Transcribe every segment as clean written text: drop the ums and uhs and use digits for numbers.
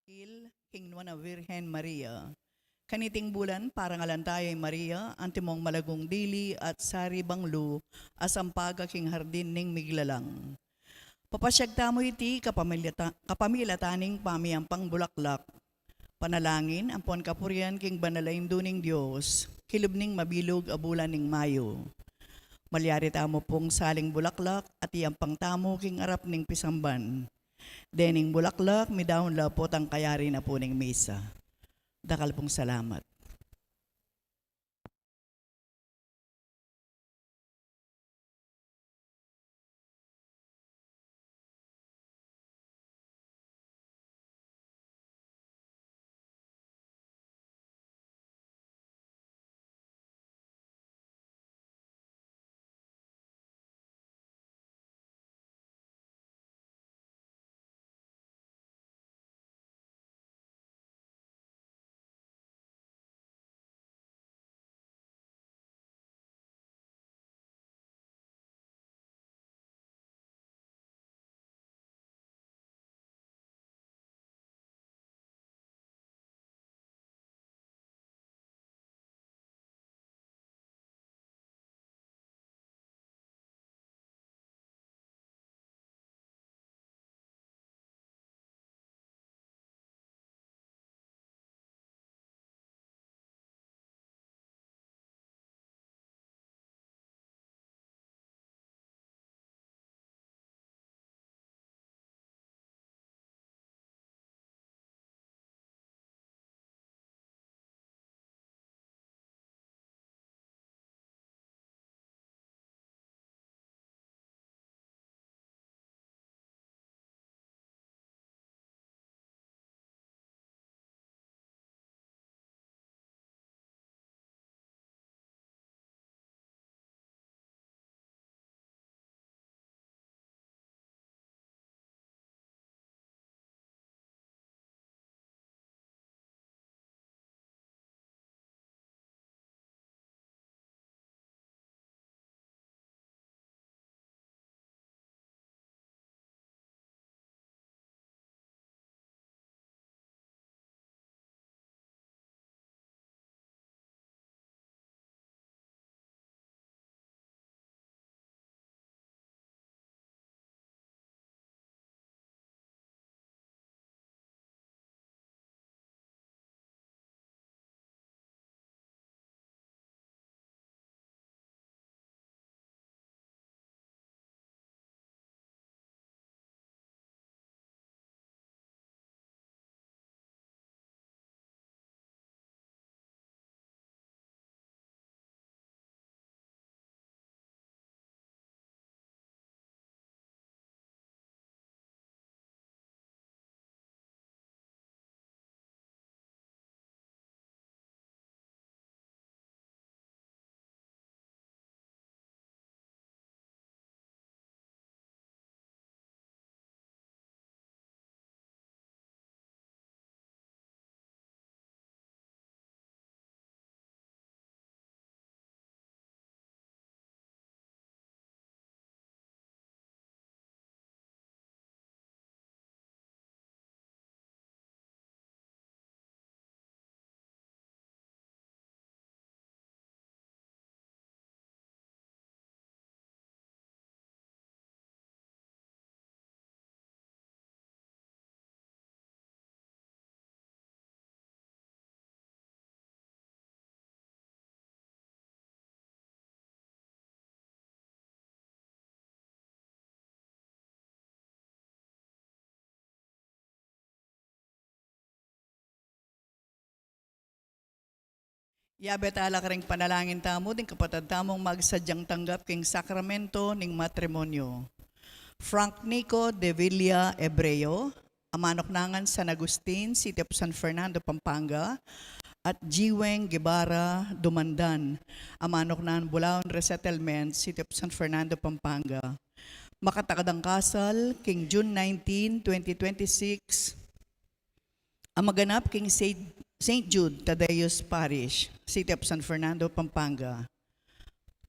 dakil king Nuana Virgen Maria. Kaniting bulan parang alantayay Maria, antimong malagong dili at sari banglo, asampaga king hardin ning miglalang. Papasyag tamo iti kapamilataning pamiyang pangbulaklak. Panalangin, ampon kapurian king banalain duning Diyos, kilubning mabilog abulan ning Mayo. Malyari tamo pong saling bulaklak at iyang pangtamo king arap ning pisamban. Dening bulaklak, midawon la po tang kayari na po ning misa. Dakal pong salamat. Yabet ala ka ring panalangin tamo, din kapatid tamong magsadyang tanggap king sakramento ning matrimonyo. Frank Nico de Villa Ebreo, amanok nangan San Agustin, City of San Fernando, Pampanga, at Jiweng Guevara Dumandan, amanok nan Bulaon Resettlement, City of San Fernando, Pampanga. Makatakadang kasal, king June 19, 2026, ang maganap king St. Jude Tadeus Parish, City of San Fernando, Pampanga.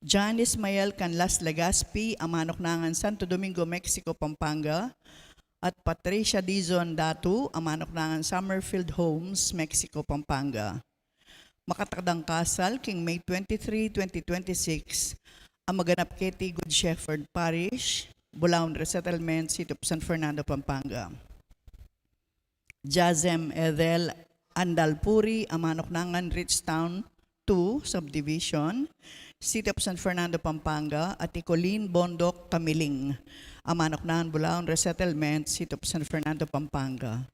John Ismael Canlas Legaspi, amanok nangan Santo Domingo, Mexico, Pampanga. at Patricia Dizon Datu, amanok nangan Summerfield Homes, Mexico, Pampanga. Makatakdang kasal king May 23, 2026, ang maganap kiti Good Shepherd Parish, Bulaon Resettlement, City of San Fernando, Pampanga. Jazem Edel Andalpuri, amanok nangan Richtown 2 Subdivision, City of San Fernando, Pampanga, at Icolin Bondok Kamiling, amanok nangan Bulaon Resettlement, City of San Fernando, Pampanga.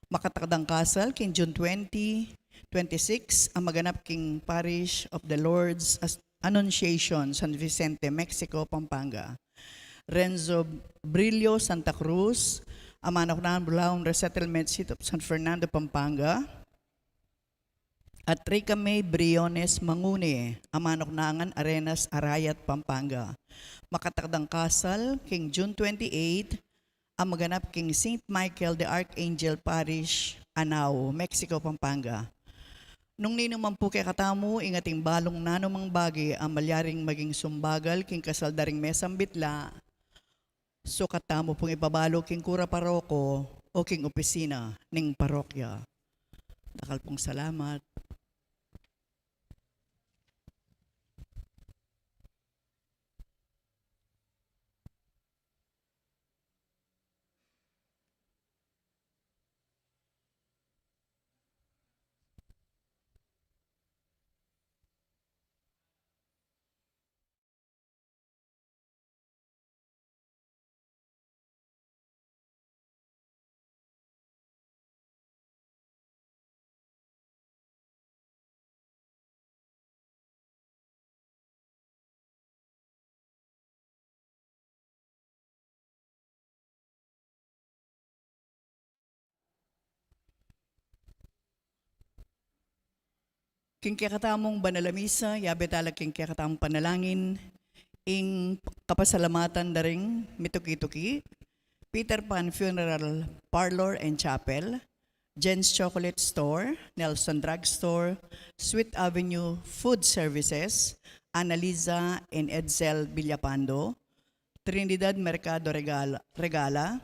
Makatakdang kasal king June 20, 26, ang maganap king Parish of the Lord's Annunciation, San Vicente, Mexico, Pampanga. Renzo Brillo Santa Cruz, amanok nangan Bulaon Resettlement, City of San Fernando, Pampanga. At Rica May Briones Mangune, amanok nangan Arenas Arayat, Pampanga. Makatakdang kasal king June 28, ang maganap king St. Michael the Archangel Parish, Anao, Mexico, Pampanga. Nung ninuman po kay katamu, ingating balong nanumang bagi ang malyaring maging sumbagal king kasaldaring mesang bitla, so katamo pong ipabalo king kura paroko o king opisina ning parokya. Dakal pong salamat. King kakatamong banalamisa, yabe talag king kakatamong panalangin, ing kapasalamatan daring mituki-tuki, Peter Pan Funeral Parlor and Chapel, Jen's Chocolate Store, Nelson Drug Store, Sweet Avenue Food Services, Annalisa and Edsel Villapando, Trinidad Mercado Regala,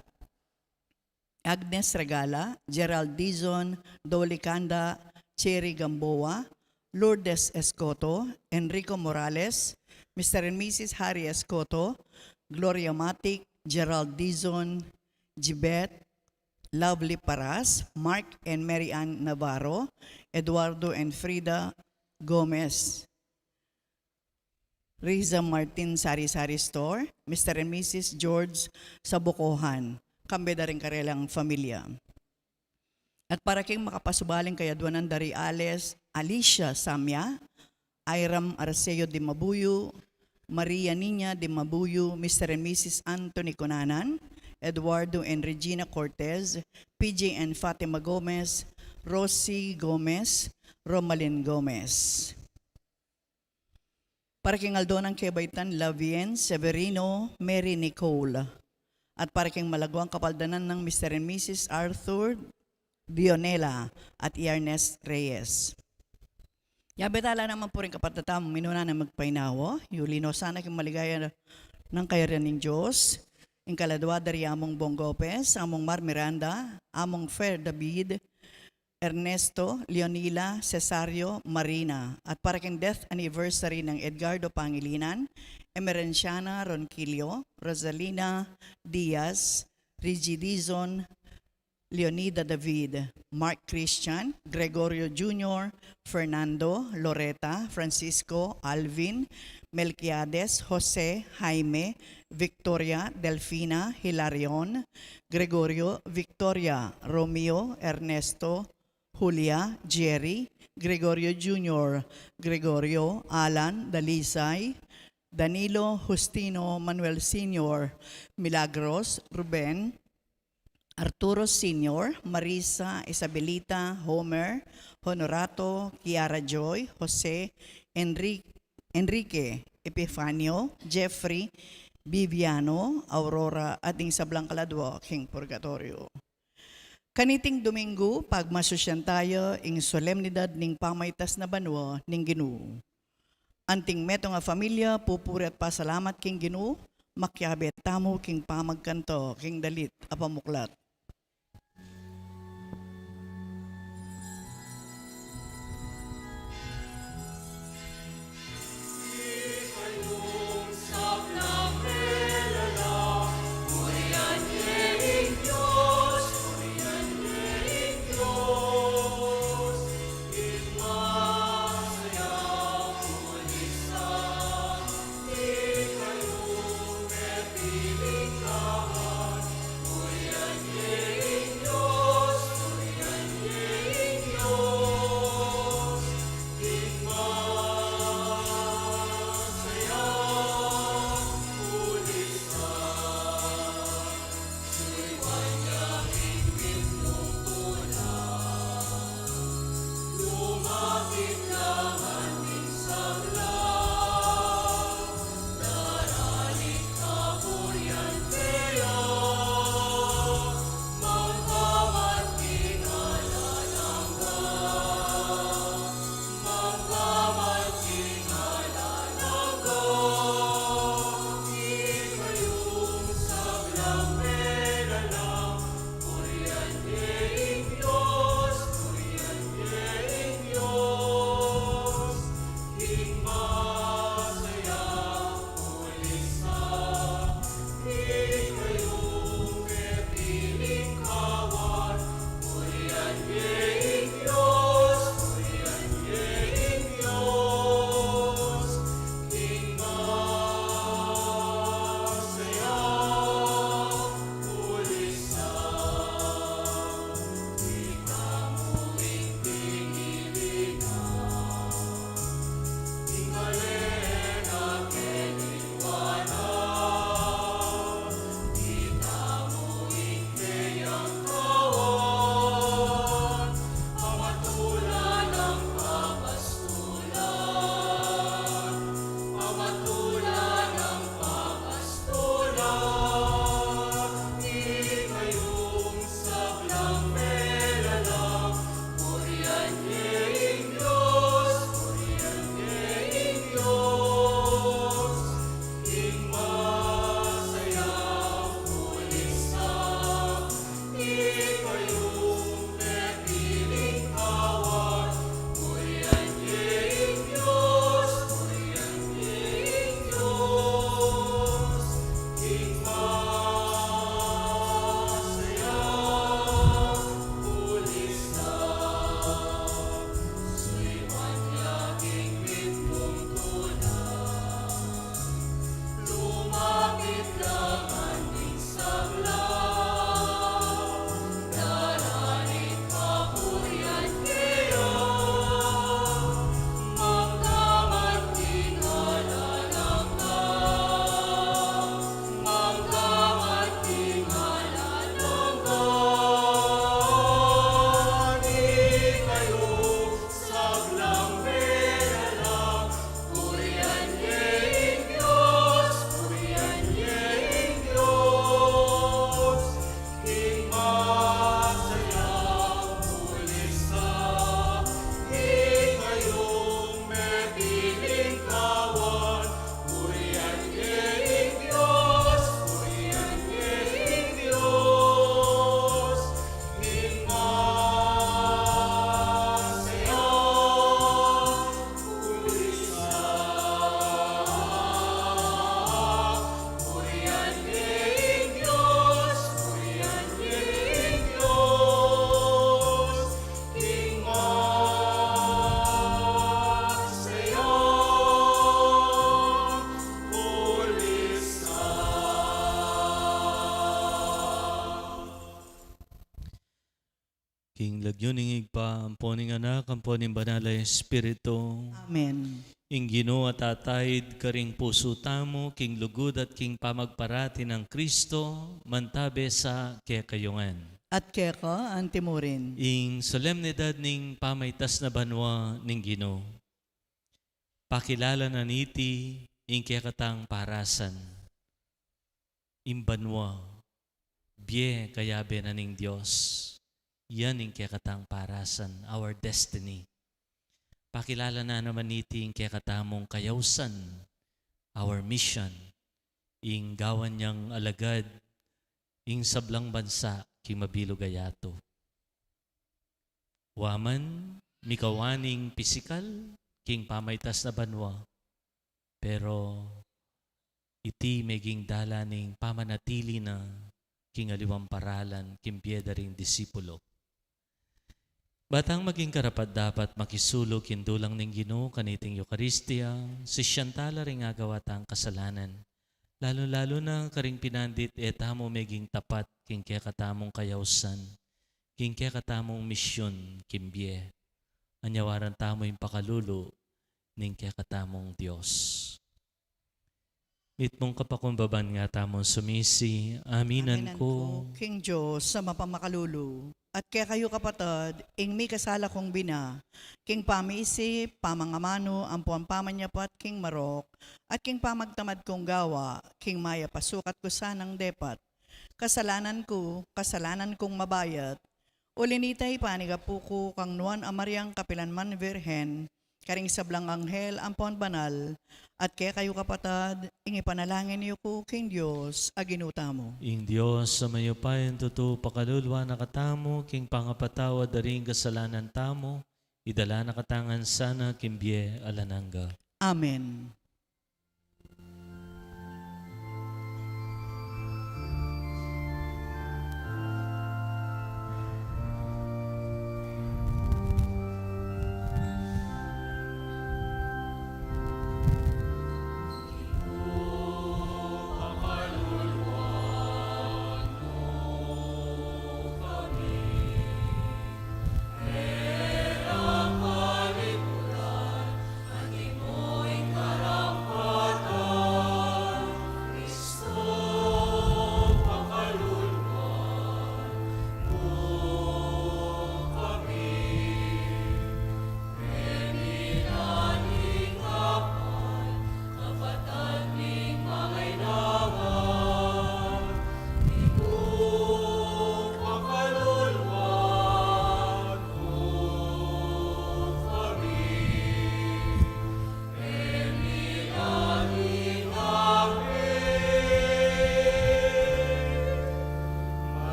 Agnes Regala, Gerald Dizon, Dolly Kanda, Cherry Gamboa, Lourdes Escoto, Enrico Morales, Mr. and Mrs. Harry Escoto, Gloria Matic, Gerald Dizon, Jibet, Lovely Paras, Mark and Mary Ann Navarro, Eduardo and Frida Gomez, Riza Martin Sari-Sari Store, Mr. and Mrs. George Sabukohan, kambeda rin karelang familia. At para king makapasubaling kayadwanan dari Alicia Samya, Iram Arceo de Mabuyo, Maria Nina de Mabuyo, Mr. and Mrs. Anthony Conanan, Eduardo and Regina Cortez, PJ and Fatima Gomez, Rosie Gomez, Romalyn Gomez. Para king Aldonang Kebaytan, Lavien Severino, Mary Nicole. At para king malagwang kapaldanan ng Mr. and Mrs. Arthur Dionela at Ernest Reyes. Yabetala naman po rin kapatatam, minuna na magpainawo, Yulino sana kong maligaya ng kayaran ng Diyos, ang kaladwa dari among Bong Gopez, among Mar Miranda, among Fer David, Ernesto, Leonila, Cesario, Marina, at para kang death anniversary ng Edgardo Pangilinan, Emerenciana Ronquillo, Rosalina Diaz, Rigi Dizon, Leonida David, Mark Christian, Gregorio Jr., Fernando, Loretta, Francisco, Alvin, Melquiades, Jose, Jaime, Victoria, Delfina, Hilarion, Gregorio, Victoria, Romeo, Ernesto, Julia, Jerry, Gregorio Jr., Gregorio, Alan, Dalisay, Danilo, Justino, Manuel Sr., Milagros, Ruben, Arturo Sr., Marisa, Isabelita, Homer, Honorato, Kiara Joy, Jose, Enrique, Epifanio, Jeffrey, Viviano, Aurora, at ing sablang kaladwa, King Purgatorio. Kaniting Domingo, pagmasusyan tayo, ing solemnidad ning pamaytas na banwa ning Ginoo. Anting meto nga familia, pupuri at pasalamat king Ginoo, makyabet tamo king pamagkanto king dalit apamuklat. King lagyuning igpa, amponing anak, amponing banalay Espiritu, Amen. ing Ginoo at atayid karing puso tamo, king lugod at king pamagparati ng Kristo, mantabe sa kekayungan. At keko ang timurin. Ing solemnidad ning pamaytas na banwa ning Ginoo. Pakilala na niti, ing kekatang parasan. Imbanwa, biye kayabe na ning Diyos. Yan ing kekatang parasan, our destiny. Pakilala na naman niti ing kekatamong kayawsan, our mission. ing gawan niyang alagad, ing sablang bansa, king mabilog ayato. Waman, mikawaning pisikal, king pamaytas na banwa, pero iti meging dalaning pamanatili na king aliwang paralan, king piyeda ring disipulo. Batang maging karapat dapat makisulo kindulang ning Ginoo kaniting Eucharistia, sisyantala ring agawatang kasalanan. Lalo-lalo na karing pinandit etamo meging tapat king kaya katamong kayawsan, king kaya katamong misyon kimbye. Anyawaran tamo yung pakalulo ning kaya katamong Diyos. Itmong kapakumbaban nga tamong sumisi, aminan ko. King Diyos sa mapamakalulu, at kaya kayo kapatid, ing may kasala kong bina, king pamiisip, pamangamano, ampuan pamanyapat, king marok, at king pamagtamad kong gawa, king maya pasukat ko sanang depat. Kasalanan kong mabayat, ulinitay panigapuko kang nuan amaryang kapilanman virhen, karing sablang anghel, ampuan banal, at kaya kayo kapatid, ing ipanalangin niyo ko, king Diyos, aginuta mo. Ing Diyos sa mayo payon tuto pakalulwa nakatamo, king pangapatawa daring kasalanan tamo, idala nakatangan sana kimbye alananga. Amen.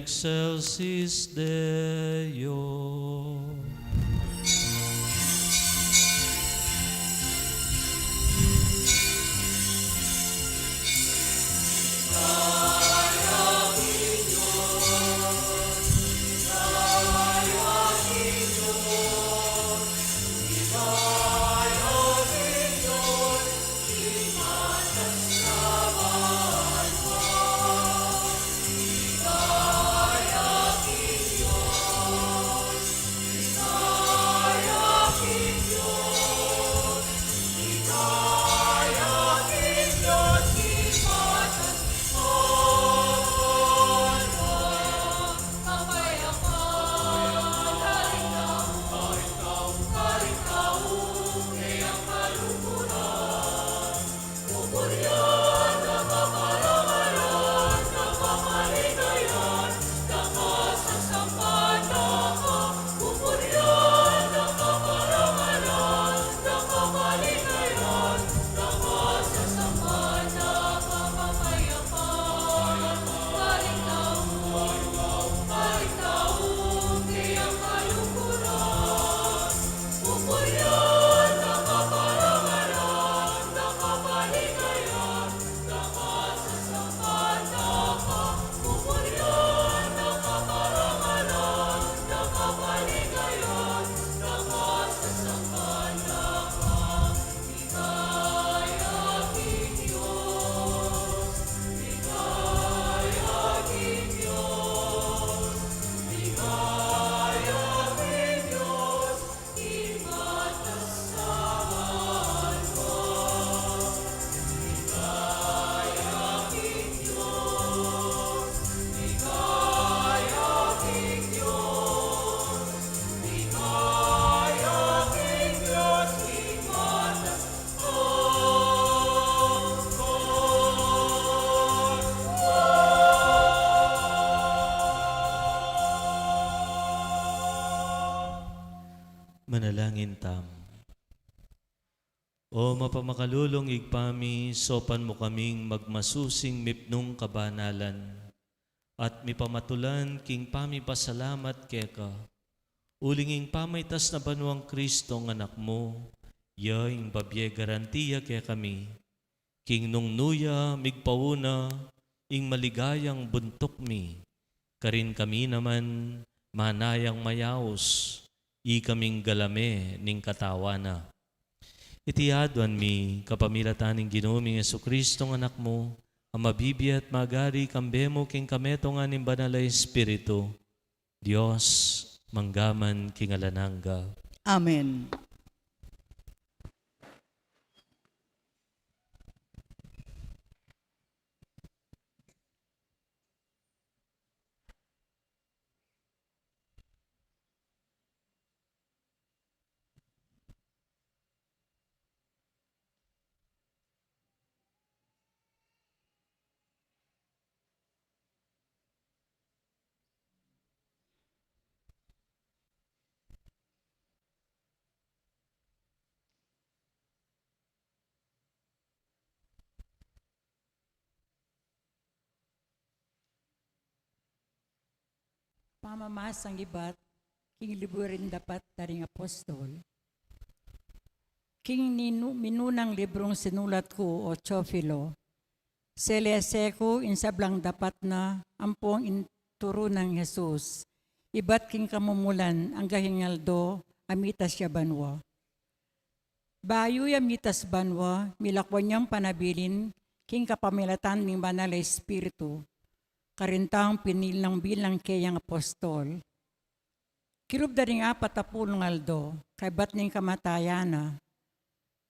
Excelsis Deo. mapamakadulong igpami, sopan mo kaming magmasusing mipnong kabanalan. At mipamatulan king pami pasalamat keka. Ulinging pamaytas na banwang Kristo ng anak mo, yaing babye garantiya kaya kami. King nung nuya migpauna, ing maligayang buntok mi. Karin kami naman manayang mayaos, i kaming galame ning katawana. Itiadwan mi kapamilataning ginuming Jesucristo ng anak mo, ang mabibi at magari kambemo king kameto nga ning banalay Espiritu, Diyos, manggaman king alanangga. Amen. Pamamasang ibat, king liburin dapat taring apostol. King minunang librong sinulat ko o Teofilo, selese ko insablang dapat na ampong inturo ng Jesus. Ibat king kamumulan ang gahingaldo amitas siya banwa. Bayo amitas banwa, milakwan niyang panabilin king kapamilatan ng banal Espiritu. Karintang pinilang bilang kayang apostol. Kirub da rin 40 aldo, kay bat ning kamatayana.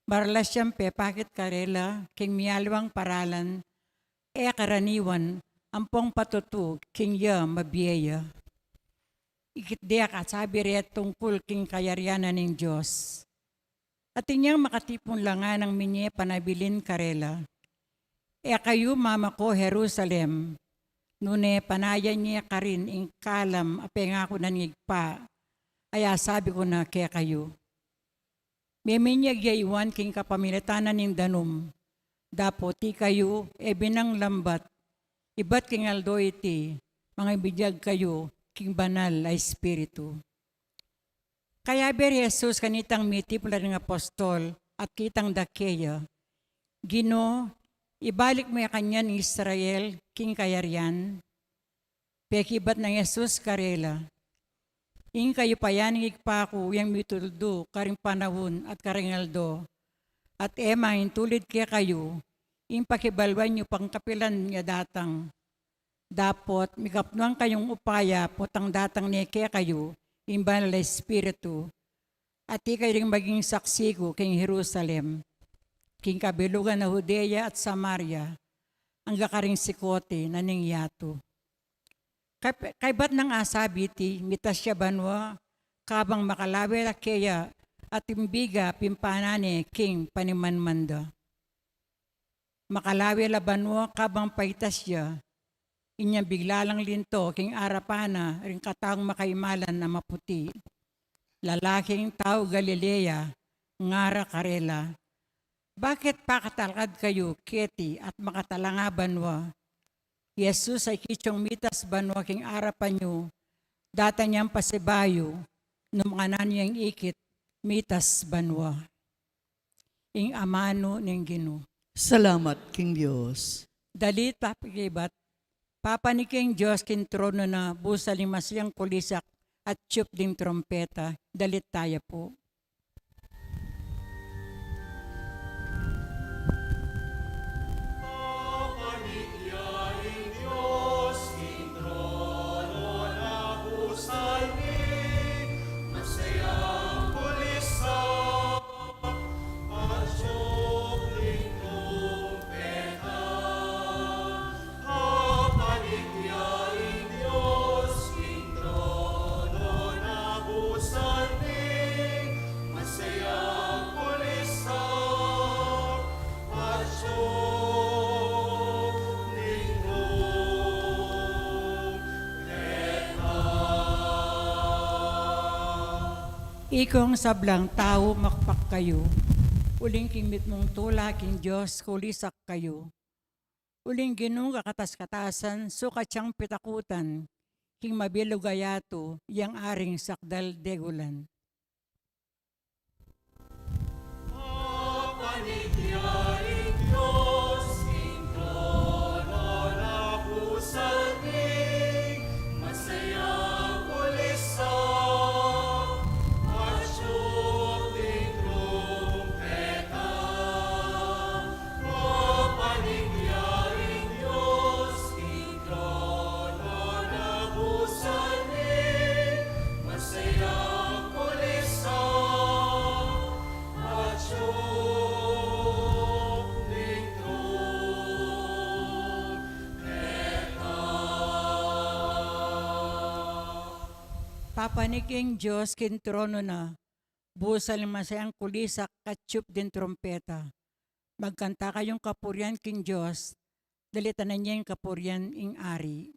Marlas siyempe pakit karela, king miyalwang paralan, karaniwan, ampong patutu, king ya mabiyeya. Ikit diyak at sabi rin tungkol king kayaryanan ng Diyos. At inyang makatipon langan ng minye panabilin karela. Kayo mama ko Jerusalem, nune panayan niya ka rin ing kalam apeng ako nanigpa. Aya sabi ko na kaya kayo. Meminyag yaiwan king kapamilitanan ng danum. Dapo ti kayo binang lambat. Ibat king aldo iti mga ibijag kayo king banal ay Espiritu. Kaya ber Jesus kanitang mitipula ng apostol at kitang dakeya. Gino, ibalik mo yung kanya ni Israel, king kayaryan, pekibat ng Jesus karela. Ing kayo payaning igpaku yung mituldo, karing panahon at karingaldo. At main tulid kaya kayo, ing pakibalwan nyo pang kapilan niya datang. Dapot, mikapnuang kayong upaya, putang datang niya kaya kayo, ing banal Espiritu. At kayo ring maging saksi ko king Jerusalem, king kabilugan na Judea at Samaria, ang gakaring sikote na ningyato. Kay ba't nang asabi ti, mitas siya banwa, kabang makalawe kaya at imbiga pimpanane king panimanmanda. Makalawe la banwa kabang paitas siya, inyang biglalang linto king arapana ring kataong makaimalan na maputi. Lalaking tao Galilea, ngara karela. Bakit pakatalkad kayo, Keti, at makatalanga banwa? Jesus ay kityong mitas banwa king arapan nyo, data niyang pasibayo, numakanan niyang ikit, mitas banwa. Ing amano ng Gino. Salamat, King Diyos. Dalit papikibat, Papa ni King Diyos kin trono na busaling masyang kulisak at tiyup ding trompeta, dalit tayo po. Ikong sablang tao makpak kayo, Uling kimit mong tula king Diyos, kulisak kayo. Uling ginung kakatas-katasan, sukat siyang pitakutan, king mabilog ayato, yang aring sakdal degulan. Papaniking Diyos kin trono na, busal masayang kulisak katyup din trompeta. Magkanta kayong kapuryan king Diyos, dalitanan niya yung kapuryan ing ari.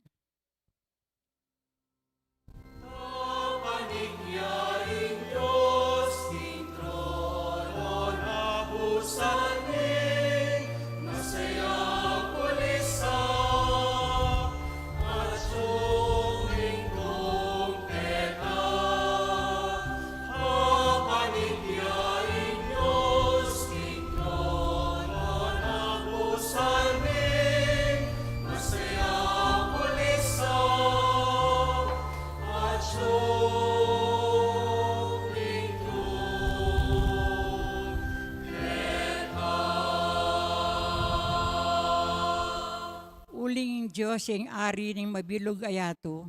Uling Diyos yung ari ng mabilog ayato,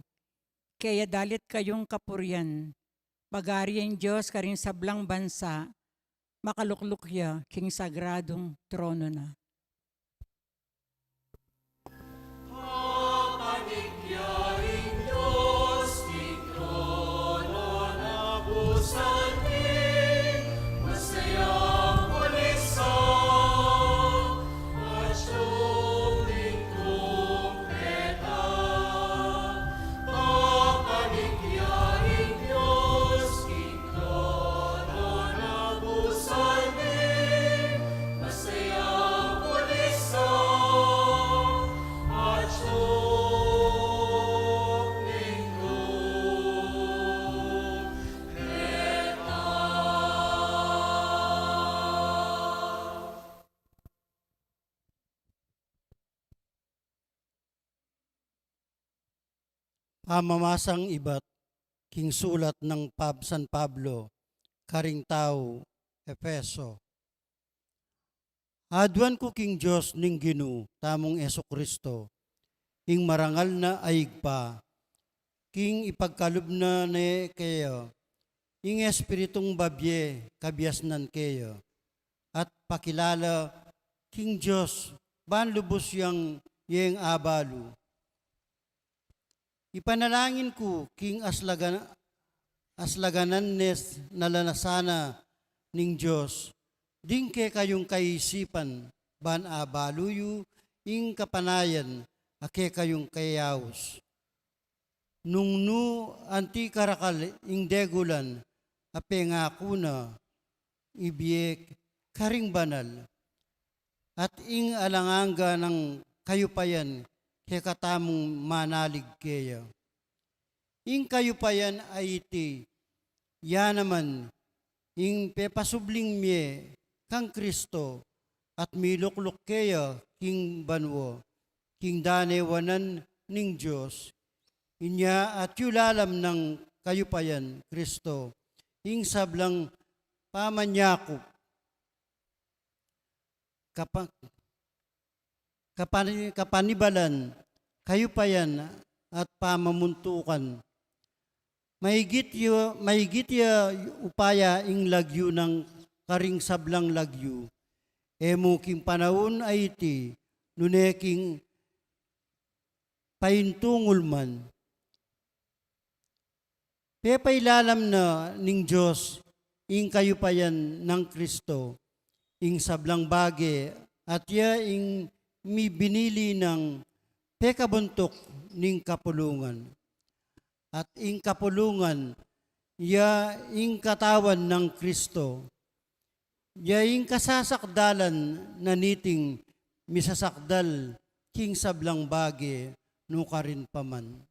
kaya dalit kayong kapuryan. Pagari ang Diyos karing sablang bansa, makaluklukya king sagradong trono na. Pamamasang ibat, king sulat ng San Pablo, karing tao, Efeso. Adwan ko king Diyos ning Ginu, tamong Eso Kristo, ing marangal na aigpa, king ipagkalub na ne kayo, ing espiritong babye, kabiasnan kayo, at pakilala king Diyos, ban lubos yang abalu. Ipanalangin ko king aslaganan nes nalanasana ning Diyos, dingke kayong kaisipan, ban abaluyu, ing kapanayan, ake kayong kayaos. Nung anti karakal ing degulan, ape nga kuna, ibiyek karing banal, at ing alanganga ng kayupayan, kaya katamong manalig kaya. Ing kayupayan ay iti, ya naman, ing pepasubling miye, kang Kristo, at milukluk kaya, king banwo, king danewanan ning Diyos, inya at yulalam ng kayupayan, Kristo, ing sablang pamanyakop, kapanibalan, kayupayan at pamamuntukan. Mahigit ya upaya ing lagyu ng karing sablang lagyu. Emo king panahon ay iti, nuneking paintungul man. Pepailalam na ning Diyos ing kayupayan ng Kristo, ing sablang bage at ya ing mi binili ng pekabuntok ning kapulungan. At ing kapulungan, ya ing katawan ng Kristo, Yaing kasasakdalan na niting misasakdal king sablang bagi nukarin paman.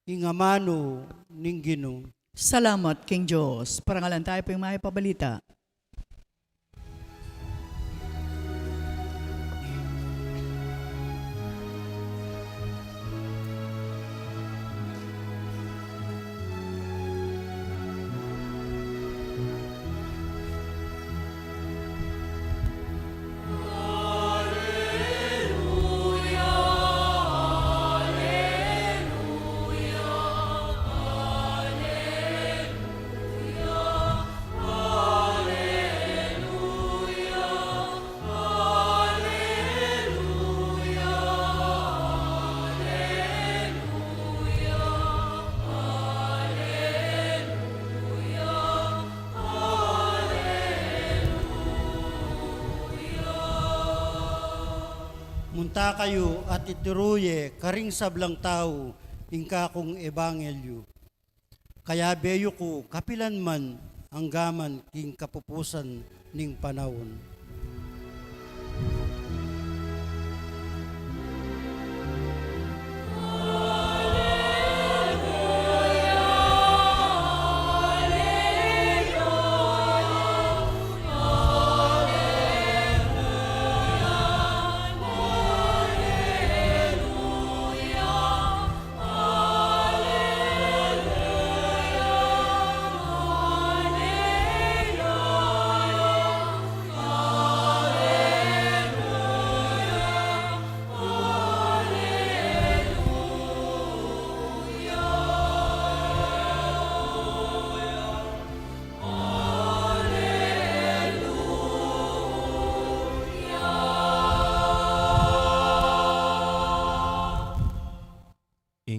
Ingamano ning Ginoo. Salamat, King Diyos. Parangalan tayo po yung mga ipabalita. Munta kayo at ituruye karing sablang tao ingka kong ebanghelyo. Kaya beyo ko kapilan man ang gaman king kapupusan ning panahon.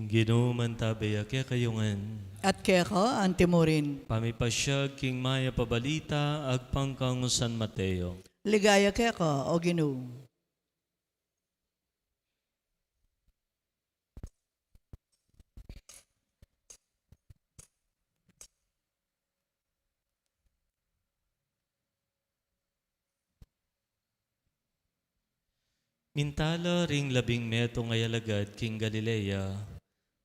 Ginoo man tabaya kaya kayungan. At kaya ka, antimurin. Pamipasyag king maya pabalita agpangkang San Mateo. Ligaya kaya ka, o Ginoo. Mintala ring 12 ngayalagad king Galilea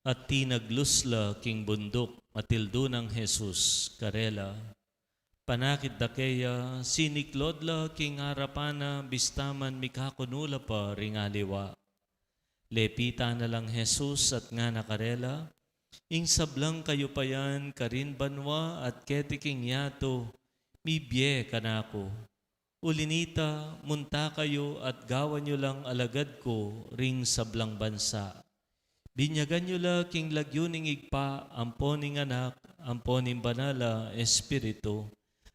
at tinaglusla king bundok matildo ng Jesus karela. Panakit dakeya siniklodla king harapana bistaman mikakunula pa ring aliwa. Lepita na lang Jesus at nga nakarela. Ing sablang kayo payan karin banwa at ketiking yato mibye kanako. Ulinita, munta kayo at gawan nyo lang alagad ko ring sablang bansa. Binyagan nyo lang king lagyuning igpa, amponing anak, amponing banala, espiritu,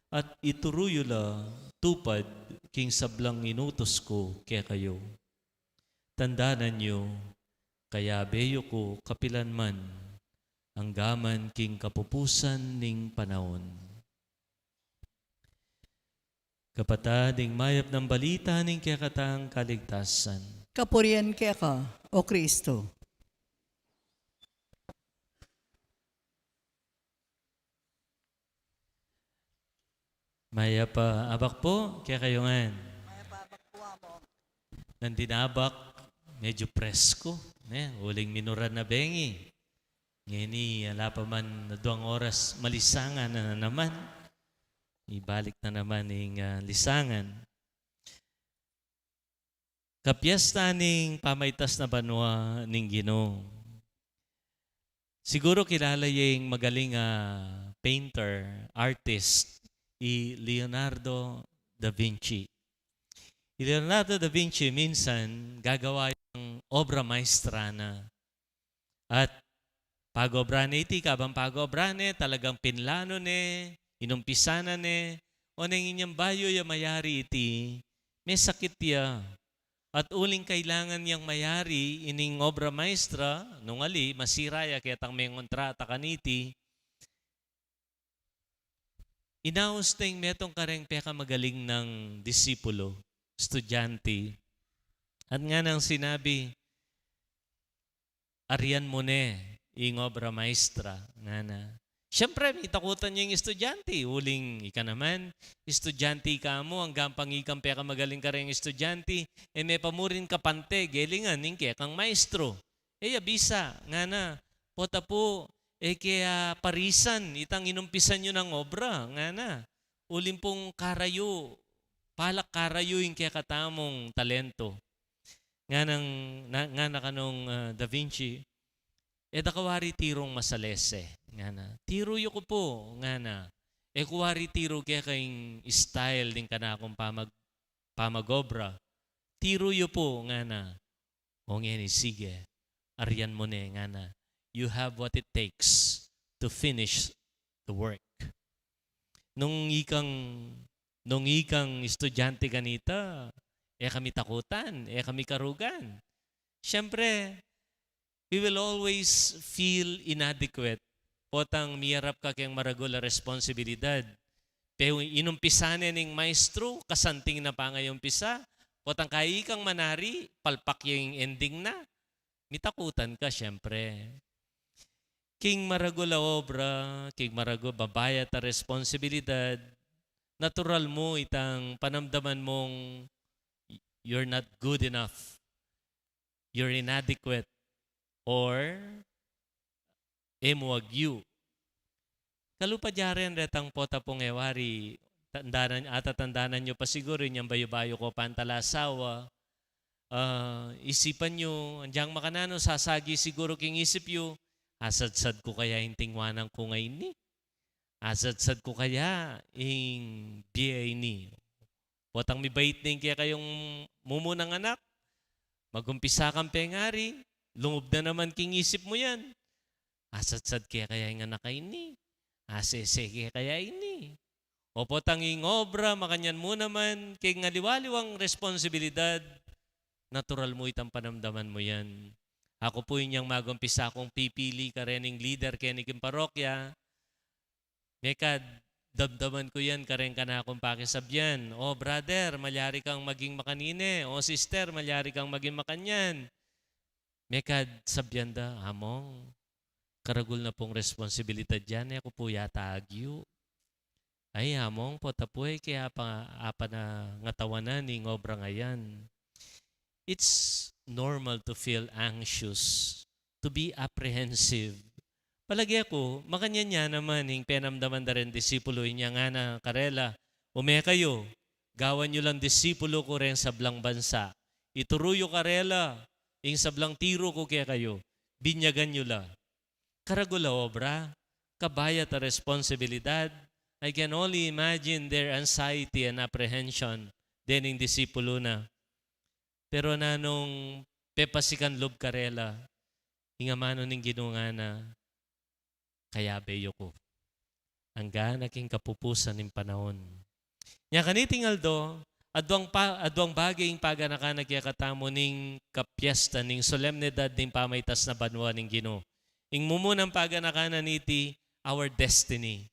at ituruyo la tupad king sablang inutos ko kaya kayo. Tandanan nyo, kaya beyo ko kapilan man, ang gaman king kapupusan ning panahon. Kapatading mayap ng balita ning kayakatang kaligtasan. Kapurian kaya ka, o Kristo. Maya pa abak po, kaya kayungan. Nandinabak, medyo presko. Uling minuran na bengi. Ngini, ala pa man na 2 oras, malisangan na naman. Ibalik na naman ng lisangan. Kapiesta ning pamaytas na banwa ning Ginoo. Siguro kilala yung magaling painter, artist, Leonardo da Vinci. Leonardo da Vinci minsan gagawa yung obra maestra na. At pag-obra iti, kabang pag-obra talagang pinlano inumpisanan o nang inyang bayo ya mayari iti, may sakit ya. At uling kailangan yang mayari ining obra maestra, nung ali, masira ya kaya tang may kontrata kaniti. Inaos ting metong kareng peka magaling ng disipulo, estudyante. At nga nang sinabi, arian mo ing obra maestra, nga na. Siyempre, may takutan yung estudyante. Uling, ika naman, estudyante ka mo, hanggang pangikang ka magaling ka rin estudyante, may pamurin ka pante, gelingan, ningke kang maestro. Abisa, nga na, pota po, kaya parisan, itang inumpisan nyo ng obra, nga na. Uling pong karayo, palak karayo yung kaya katamong talento. Nga na kanong Da Vinci, kawari tirong masalese. Nga na. Tiro yu ko po. Nga na. Kuwari tiro kaya kayong style din ka na akong pamagobra. Tiro yu po. Nga na. O nga ni, sige. Aryan mo ne. Nga na. You have what it takes to finish the work. Nung ikang estudyante kanita, kami takutan, kami karugan. Siyempre, we will always feel inadequate. Potang miyarap ka kayang maragol a responsibilidad. Pero inumpisanin ng maestro, kasanting na pa ngayong pisa. Potang kaya kang manari, palpak yung ending na. Mitakutan ka, siyempre. King maragol a obra, king maragol babayat a responsibilidad, natural mo itang panamdaman mong you're not good enough, you're inadequate, or emuagyu. Kalupadyaren retang pota pong ewari, tandanan nyo pa siguro yung bayo-bayo ko pantalasawa. Isipan nyo, andyang makanano, sasagi siguro king isip yu, asadsad ko kaya hintingwanan ko ngayon ni. Asadsad ko kaya ing biyay ni. Potang mibait na kaya kayong mumunang anak, magumpisa kang pengari, lungob na naman king isip mo yan. Asadsad kaya yung anak ay ni. Asese kaya ini. O potang ing obra, makanyan mo naman, kay ngaliwaliwang responsibilidad, natural mo itang panamdaman mo yan. Ako po yung magumpisa akong pipili ka rin ng leader keniking parokya. Mekad, damdaman ko yan, karen ka na akong pakisabyan. O brother, malyari kang maging makanine. O sister, malyari kang maging makanyan. Mekad, sabyanda, among, karagul na pong responsibilidad yan. Ako po yata agyo. Ay, among, potapoy, kaya apa na ngatawanan ng obra ngayan. It's normal to feel anxious, to be apprehensive. Palagi ako, makanya niya naman, yung penamdaman na rin disipulo, niya nga na karela, kayo, gawan nyo lang disipulo ko rin sa blang bansa. Ituruyo karela, yung sa blang tiro ko kaya kayo, binyagan nyo lang. Karagula obra, kabayat a responsibilidad. I can only imagine their anxiety and apprehension din yung disipulo na. Pero na nung pepasikan lob karela, hingamano ning ginunga na, kaya beyo ko. Hangga naging kapupusan ng panahon. Nya kaniting aldo, adwang bagay yung paganaka nagyakatamo ning kapyesta ning solemnidad ning pamaytas na banwa ning Ginoo. Ing mumunang paganaka na niti our destiny.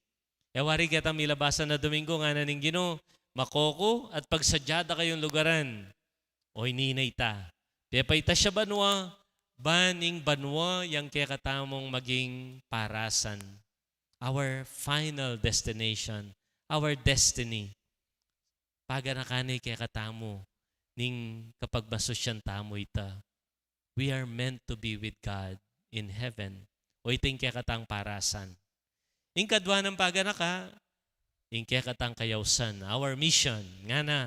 Ewari kita milabasan na Domingo nga na ning Ginoo, makoko at pagsadyada kayong lugaran. Oy ninay ta. Depay ta siya banwa, baning banwa yang kaya katamong maging parasan. Our final destination, our destiny. Paganakani kaya katamo, ning kapag basosyan tamo ita. We are meant to be with God in heaven. O iting kaya katang parasan. Ing kadwa ng paganaka, ing kaya katang kayawsan. Our mission, nga na,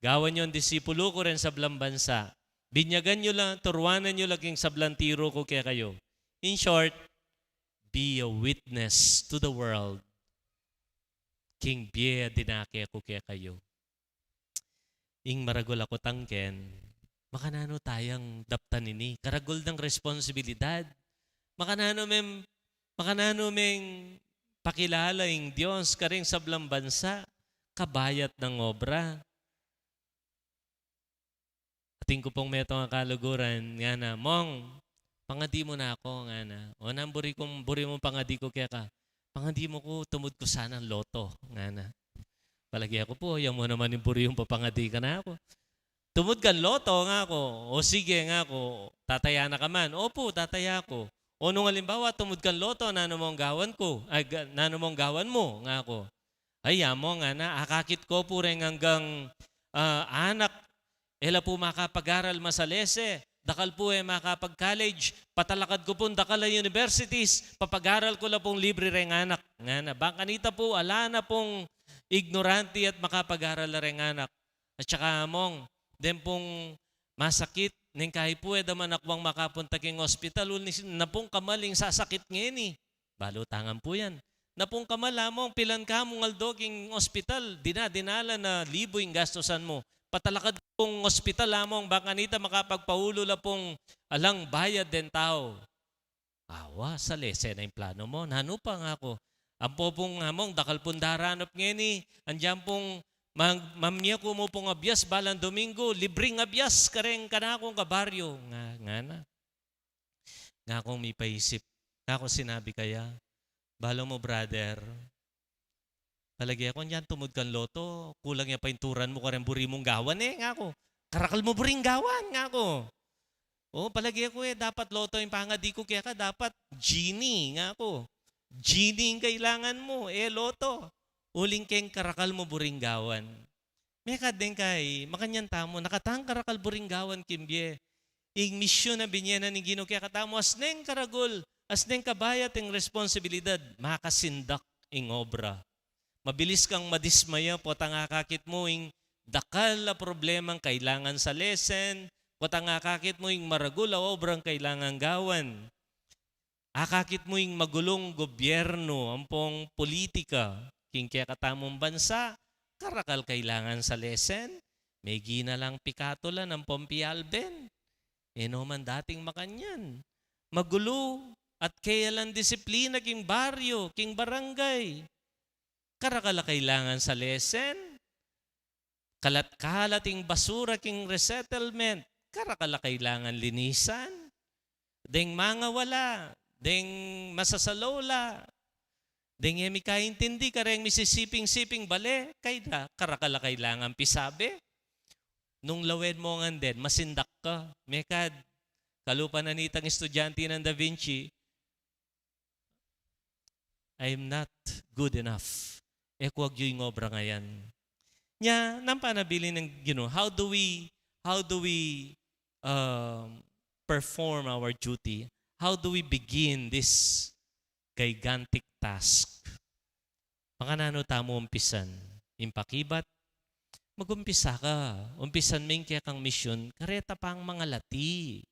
gawan nyo ang disipulo ko rin sa blang bansa. Binyagan nyo lang, turuanan nyo laging sa blang tiro ko kaya kayo. In short, be a witness to the world. King Bia dinake ko kaya kayo. Ing maragol ako tangken, makanano tayang daptan ini. Karagol ng responsibilidad. Makanano meng pakilala ing Diyos karing sa blang bansa. Kabayat ng obra. Ating ko pong meto nga kaluguran, nga na, Mong, pangadi mo na ako, nga na. O nang buri mo pangadi ko kaya ka. Pangadi mo ko, tumod ko sana ang loto, nga na. Palagi ako po, yung mo naman yung buri yung papangadi ka na ako. Tumod ka loto nga ako. O sige nga ako, tataya na ka man. Opo, tataya ako. O nung halimbawa, tumod kan loto, nano mong gawan ko, nano mong gawan mo, nga ako. Ay, amo nga na, akakit ko po rin hanggang anak, ela po makapag-aral masalese, dakal po makapag-college, patalakad ko po dakal na universities, papag-aral ko lang pong libre rin anak. Nga na, bangkanita po, ala na pong ignorante at makapag-aral na rin anak. At saka among, den pong masakit, neng kahit po daman akwang makapunta king hospital, na pong kamaling sasakit ngayon eh. Balutangan po yan. Na pong kamalamong pilan ka mong aldo king hospital, dinala na libo yung gastosan mo. Patalakad pong hospital lamong, baka nita makapagpaulo la pong alang bayad den tao. Awa, sa lese na yung plano mo. Nano pa nga ako. Ang po pong among, dakal pong daranap ngayon eh. Andiyan pong mamniya ko mo pong abyas balang Domingo, libreng abyas kareng kanakong kabaryo. Nga na. Nga akong may paisip. Nga akong sinabi kaya, balo mo brother, palagi ako niyan tumod kan loto, kulang yung painturan mo kareng buri mong gawan nga ako. Karakal mo buring gawan nga ako. Palagi ako dapat loto yung pangadi ko kaya ka, dapat genie nga ako. Genie yung kailangan mo, loto. Uling keng karakal mo buringgawan. May kadeng kay, makanyan tamo, nakatang karakal buringgawan kimbye. Ing misyon na binyena ni Ginoo kaya katamo, asneng karagol, asneng kabayat ang responsibilidad, makasindak ing obra. Mabilis kang madismaya, potang akakit mo ing dakal na problemang kailangan sa lesson, potang akakit mo ing maragul a obrang kailangan gawan. Akakit mo ing magulong gobyerno, ampong politika, king kaya katamong bansa, karakal kailangan sa lesson, may gina lang pikato lang ng Pompialben. Man dating makanyan. Magulo at kaya lang disiplina king baryo, king barangay. Karakala kailangan sa lesson, kalat-kalating basura king resettlement, karakala kailangan linisan, deng mga wala, deng masasalola, deng emi kaintindi kareng misisiping-siping bale, kayda karakala kailangan pisabe. Nung lawen mo nga din, masindak ka. Mekad, kalupa na nitang estudyante ng Da Vinci, I'm not good enough. Kwag yung obra ngayon. Nya, nampanabili ng, how do we perform our duty? How do we begin this gigantic task? Pakanano tamo umpisan? Impakibat? Magumpisa ka. Umpisan mo yung kaya kang misyon, kareta pang mga lati.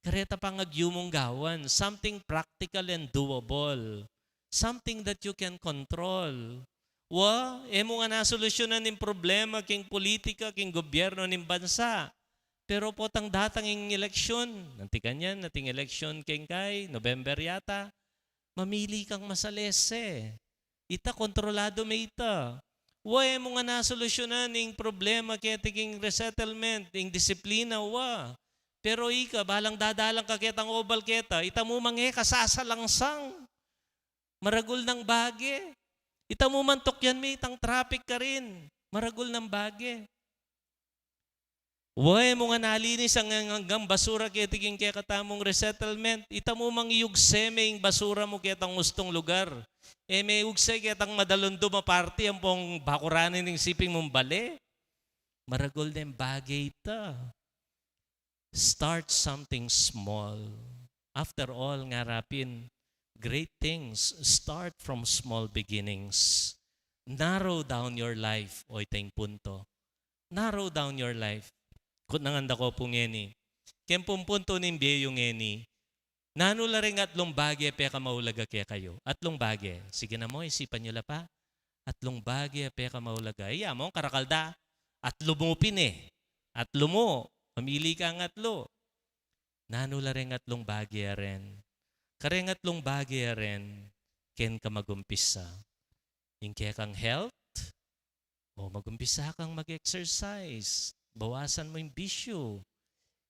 Kareta pang agyumong gawan. Something practical and doable. Something that you can control. Emo nga nasolusyonan ng problema king politika, king gobyerno ng bansa. Pero potang datang yung eleksyon, nantikan yan, nating eleksyon king kay, November yata, mamili kang masalese. Ita, kontrolado may ita. Emo nga nasolusyonan ng problema kaya tiging resettlement, yung disiplina, Pero ika, balang dadalang ka kitang obal kita, ita mo mange kasasalangsang. Maragul ng bage. Ita mo mantok yan, may itang traffic ka rin. Maragul ng bage. Mo nga nalinis ang hanggang basura kaya tiging kaya katamong resettlement. Ita mo mang iugseme yung basura mo kaya tang gustong lugar. May ugse kaya tang madalondo maparty ang pong bakuranin ng siping mong bale. Maragul ng bagay ita. Start something small. After all, ngarapin, great things start from small beginnings. Narrow down your life, o itang punto. Narrow down your life. Kung nanganda ko po ngeni. Kaya pong punto ng biyo ngeni, nanula rin atlong bagay peka maulaga kaya kayo. Atlong bagay. Sige na mo, isipan nyo la pa. Atlong bagay peka maulaga. Iya mo, karakalda. Atlo mo Atlo mo. Mamili ka ang atlo. Nanula rin atlong bagay rin. Karengatlong bagay rin, ken ka magumpisa. Yung kaya kang health, magumpisa kang mag-exercise. Bawasan mo yung bisyo.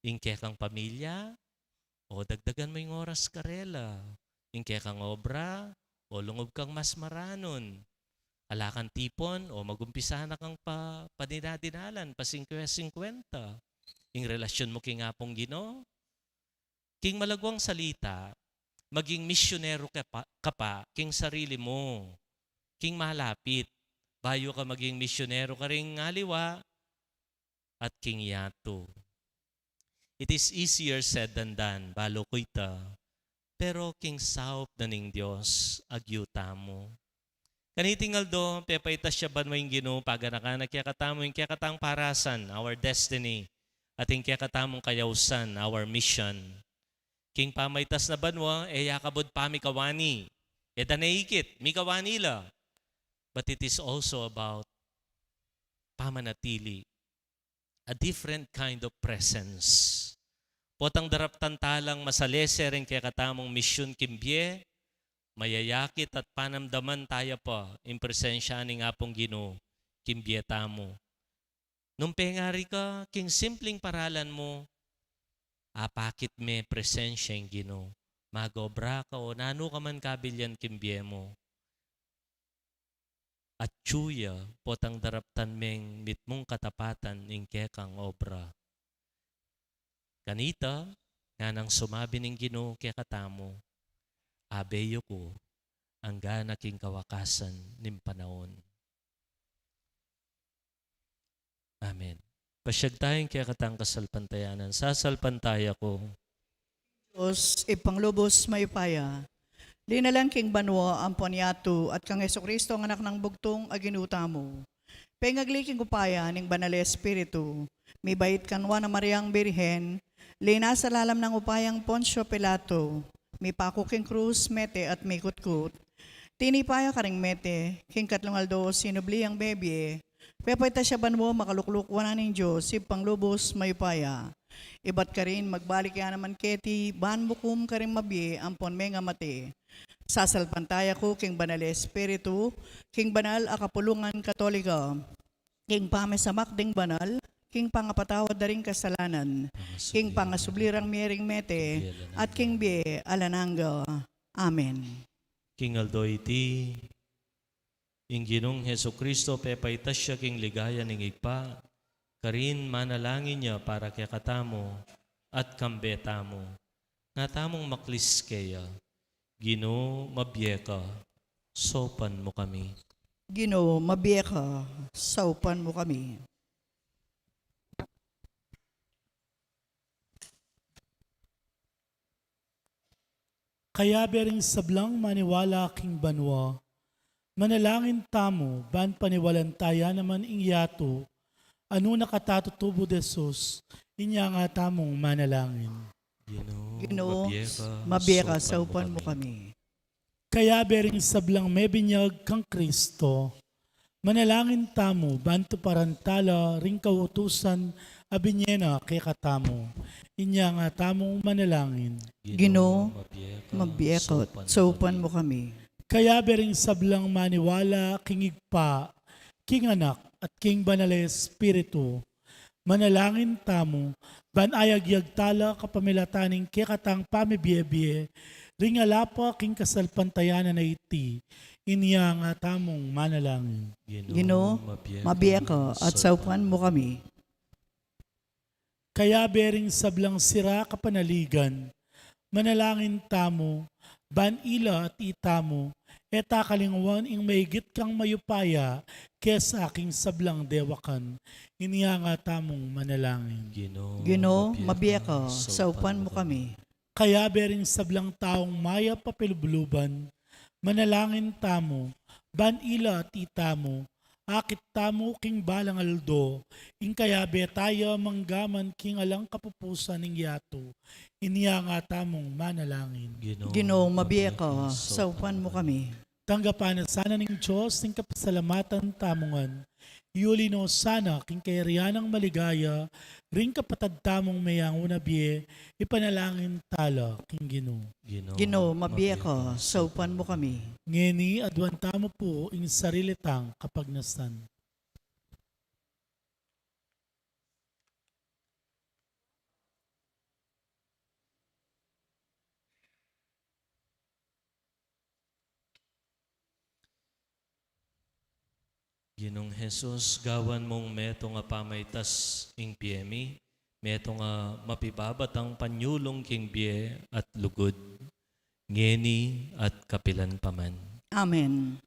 Yung kaya kang pamilya, dagdagan mo yung oras karela. Yung kaya kang obra, lungob kang mas maranon. Ala kang tipon, magumpisa na kang padinadinalan, pa 50-50. Yung relasyon mo king apong Ginoo. King malagwang salita, maging misyonero ka pa king sarili mo, king malapit. Bayo ka maging misyonero ka ring ngaliwa at king yato. It is easier said than done, balo ko ita. Pero king saup na ning Diyos, agyuta mo. Kanitingal do, pepaitas siya banwang Ginoo, paganakanak kaya katamo, yung kaya katang parasan, our destiny, at yung kaya katamong kayawsan, our mission. King pamaitas na banwa, yakabod pa mikawani. Danaikit, mikawani la. But it is also about pamanatili. A different kind of presence. Potang darap tantalang masalese rin kaya katamong misyon kimbye, mayayakit at panamdaman tayo pa in presensya ni nga pong Ginoo, kimbye tamo. Nung pengari ka, king simpleng paralan mo, apakit me presensya yung Ginoo. Magobra ka o nano ka man kabilyan kimbye mo. At tsuya, potang daraptan meng mitmong katapatan ing kekang obra. Kanita, nga nang sumabi ng Ginoo kaya katamo, abeyo ko, ang ganaking kawakasan nim panahon. Amen. Pasyag tayong kaya katang kasalpantayanan. Sasalpantaya ko. Diyos, ipanglubos mayupaya. Di na lang king banwa ang ponyato at kang Jesucristo ang anak ng bugtong aginuta mo. Pengagliking upaya ning banal espiritu, may bait kanwa na Mariang Birhen, lina sa lalam ng upayang Poncio Pilato, may pakuking krus, mete at may kutkut. Tinipaya ka ring mete, king katlungaldo sinubli ang bebye, pepayta siya banwo makaluklukwa na ng Diyos, ipanglubos mayupaya. Ibat ka rin, magbalik yan naman keti, ban bukum ka rin mabye, ampon menga mate. Sasalpantaya ko, king banal espiritu, king banal akapulungan katolika, king pamesamak ding banal, king pangapatawad da ring kasalanan, king pangasublirang miering mete, at king bie alananga. Amen. King Aldo iti, ing Ginong Jesucristo, pepaitas siya king ligaya ning igpa, karin manalangin niya para kaya katamo at kambetamo. Natamong maklis kaya, Ginoo mabiyeka, sopan mo kami. Ginoo, mabiye ka, saupan mo kami. Kaya bering sablang maniwala king banwa, manalangin tamo, ban paniwalan taya naman ingyato, ano nakatatutubo desos, inya nga tamong manalangin. Ginoo, mabiye ka, saupan mo kami. Kaya bering sablang may binyag kang Kristo, manalangin tamo, banto parantala, ring kautusan, abinyena kay katamo, inya nga tamong manalangin. Ginoo, mabiye ka, saupan mo kami. Kaya bering sablang maniwala, king igpa, king anak, at king banal espiritu, manalangin tamo, ban ayagyag tala kapamilataning kekatang pamibiyebie, ring alapa king kasalpantayanan na iti, inya nga tamong manalangin. Ginoo, mabiye ka, at saupan mo kami. Kaya bering sablang sira kapanaligan, manalangin tamo, ban ila at itamo, eta kalingwan ing maigit kang mayupaya, kesa aking sablang dewakan, iniya nga tamong manalangin. Ginoo, mabiye ka, saupan mo kami. Kaya bering sablang taong maya papilubluban, manalangin tamo, ban ila at itamo, akit tamo king balang aldo, ing kaya betaya manggaman king alang kapupusan ning yato, iniya nga tamong manalangin. Ginoo, mabiye ka, saupan mo kami. Tanggapan sana ng Diyos ng kapasalamatan tamungan, iulino sana king kairianang maligaya, ring kapatad tamong mayang unabiye, ipanalangin tala king Ginoo. Ginoo, mabiye ka, saupan mo kami. Ngeni adwan tamo po ing sarilitang kapagnasan. Ginong Jesus, gawan mong meto nga pamaitas ing piyemi, meto nga mapibabat ang panyulong king biye at lugod. ngeni at kapilan paman. Amen.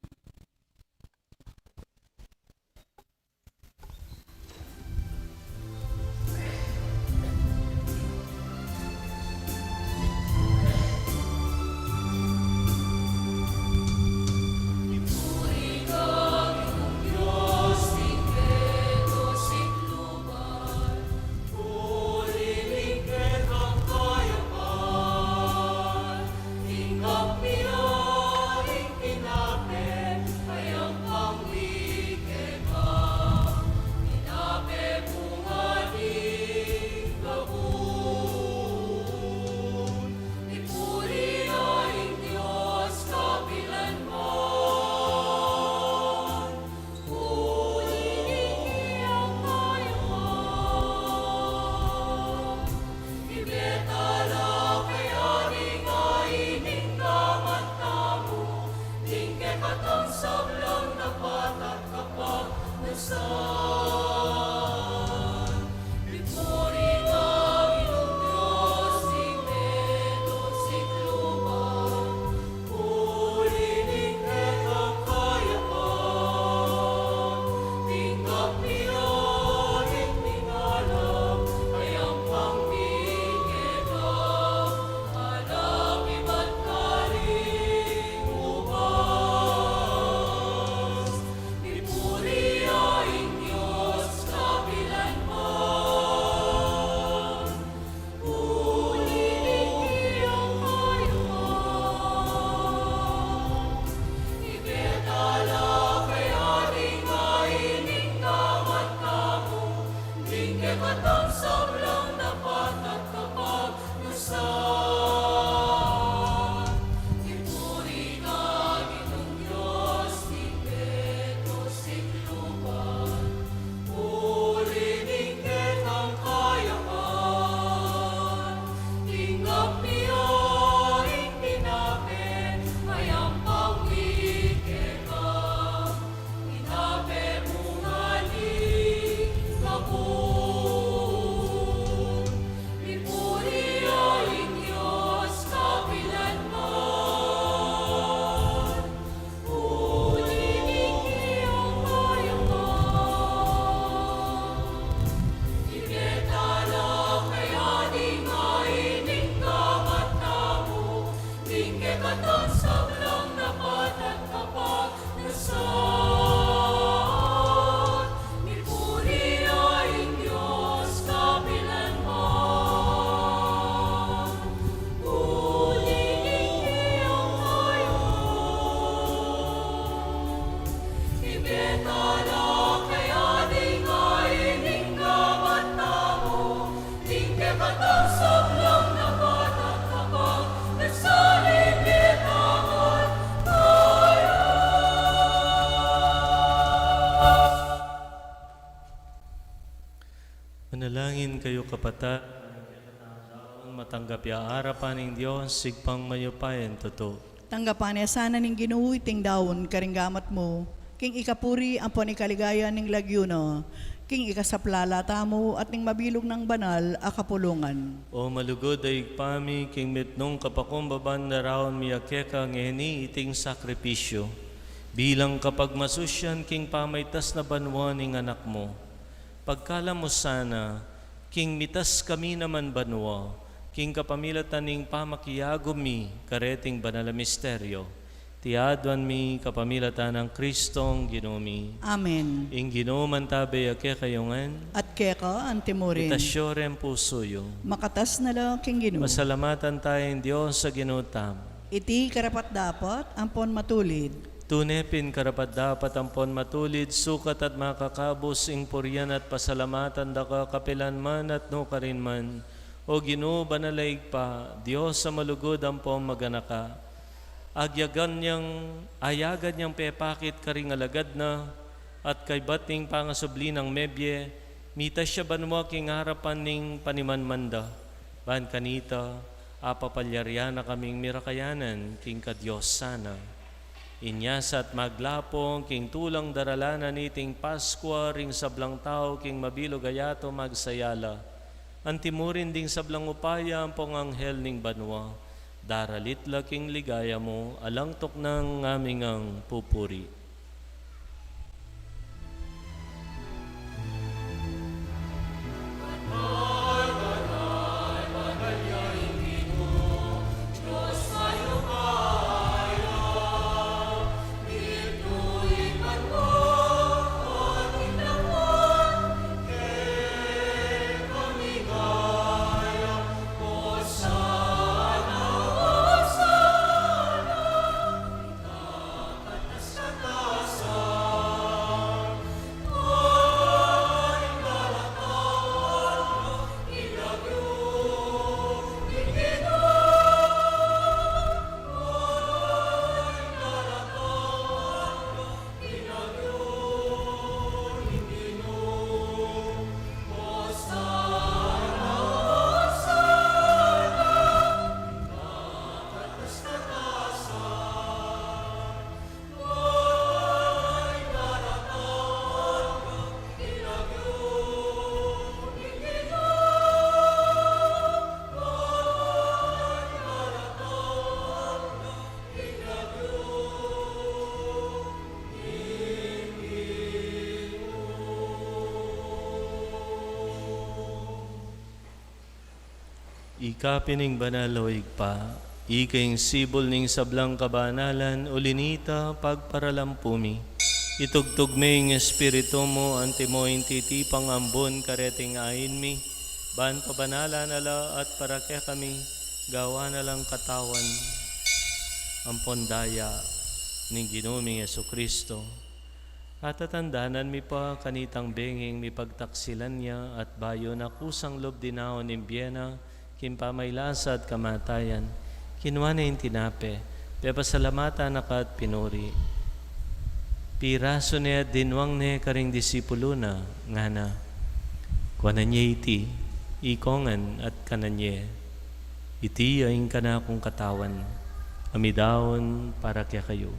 Manalangin kayo kapata, matanggap ya harapan ng Diyos, sigpang mayupayan totoo. Tanggapan niya sana ning Ginoo iting daon karinggamat mo. King ikapuri ang panikaligaya ning lagyuno. King ikasaplala tamo at ning mabilog ng banal a kapulungan. O malugod ay pami, king mitnong kapakumbaban na raon miyakeka ngeni iting sakripisyo. Bilang kapag masusyan, king pamaytas na banwa ning anak mo. Pagkala mo sana, king mitas kami naman banwa, king kapamilatan ning pamakiyagom mi, kareting banal na misteryo. Tiadwan mi kapamilatan ng Kristong Ginoo. Amen. Ing Ginoo man tabi ake kayongan, At keka antimurin. itasyorem pusoyo. Makatas na lang king Ginoo. Masalamatan tayong Diyos sa ginutam. Iti karapat dapat ampon matulid. Tunepin karapat dapat ampon matulid, sukat at makakabos, ing puryan at pasalamatan daka kapilan man at no karin man. O Ginoo banalaig pa, Diyos sa malugod ampon maganaka. Ayagan niyang pepakit karing alagad na, at kay bating pangasubli ng mebye, mita siya banwa king harapan ning panimanmanda. Ban kanita, apapalyarya na kaming mirakayanan, king kadiyos sana. Inyas at maglapong, king tulang daralanan iting Paskwa, ring sablang tao, king mabilog ayato magsayala. Antimurin ding sablang upaya, ang anghel ning banwa. Daralit laking ligaya mo, alangtok ng aming ang pupuri. Ikapining banaloig pa, ikaing sibol ning sablang kabanalan, ulinita pagparalampumi. Itugtog may ng espiritu mo, anti mo intitipang ambon, kareting ayin mi. Ban pabanala nala at para kaya kami, gawa na lang katawan. Ang pondaya ning ginuming Jesucristo. At tatandanan mi pa kanitang benging mi pagtaksilan niya at bayo na kusang lob dinaon ng Biena, kimpamaylasad kamatayan, kinuha na yung tinape, pepasalamatan na ka at pinuri. Piraso niya dinwang niya karing disipulo na, nga na, kuha niya iti, ikongan at kananye, iti aying kana kong katawan, amidawon para kaya kayo.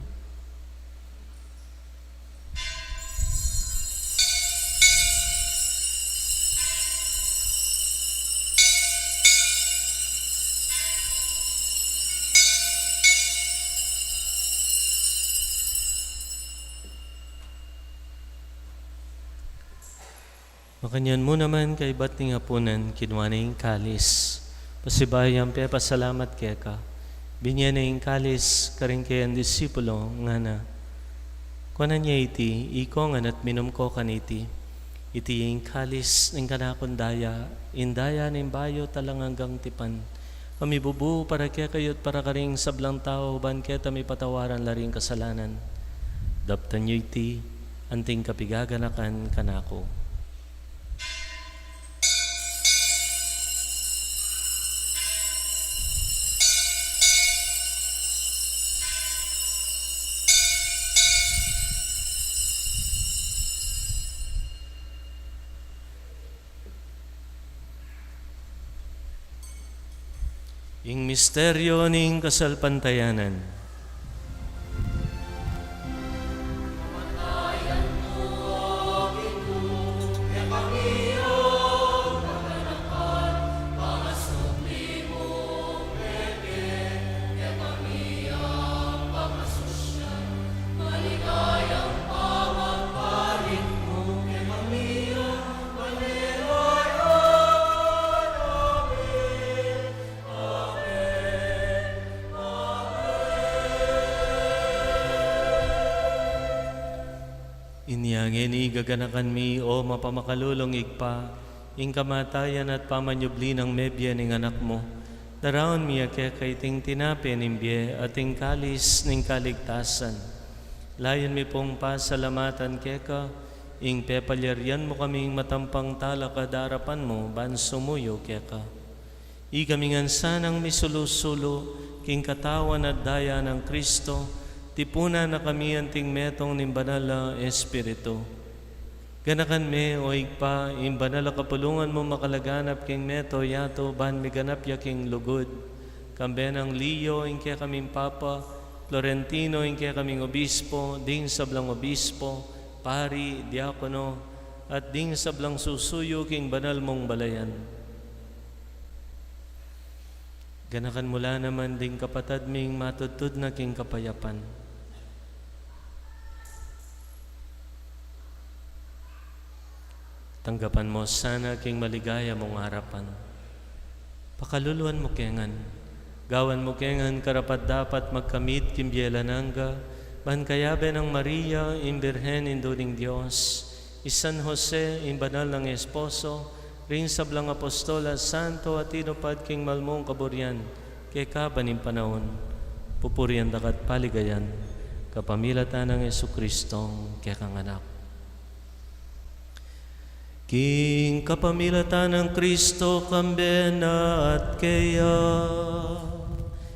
Makanyan mo naman kay ba't ng hapunan, kinuha na yung kalis. Pasibayang pe, pasalamat kaya ka. Binyan na yung kalis, karing kaya ang disipulo, nga na. Kuha niya iti, ikongan at minom ko kaniti. Iti yung kalis ng kanakundaya, indaya ng bayo talang hanggang tipan. Kami bubu para kaya kayo't para karing sablang tao, ban kaya tami patawaran laring kasalanan. Daptan niyo iti, anting kapigaganakan kanako. Ing misteryo ning kasalpantayanan. Inyangin igaganakan mi o mapamakalulong igpa, ing kamatayan at pamanyubli ng mebya ning anak mo. Daraon miya kaya kay ting tinape nimbye at ting kalis ning kaligtasan. Layan mi pong pasalamatan keka, ing pepalyaryan mo kaming matampang tala kadarapan mo, ban sumuyo keka. Igamingan sanang misulusulo, king katawan at daya ng Kristo, tipuna na kami anting metong ning banala Espiritu. Ganakan me o igpa, in banala kapulungan mo makalaganap king meto yato, ban miganap ya king lugod. Kamben ang Leo, in kaya kaming Papa, Florentino, in kaya kaming Obispo, ding sablang Obispo, Pari, Diakono, at ding sablang susuyo king banal mong balayan. Ganakan mula naman ding kapatad ming matutod na king kapayapan. Tanggapan mo sana king maligaya mong harapan. Pakaluluan mo kengan. Gawan mo kengan karapat dapat magkamit king bielananga. Ban kayabe ng Maria, imbirhen induning Diyos. Isan Jose, imbanal ng esposo. Ring sablang apostola, santo at inupad king malmong kaburian. Kaya kabaning panahon. Pupurian dakat paligayan. Kapamilatan ng Jesucristong kaya kang anak. King kapamilatan ng Kristo kambena at kaya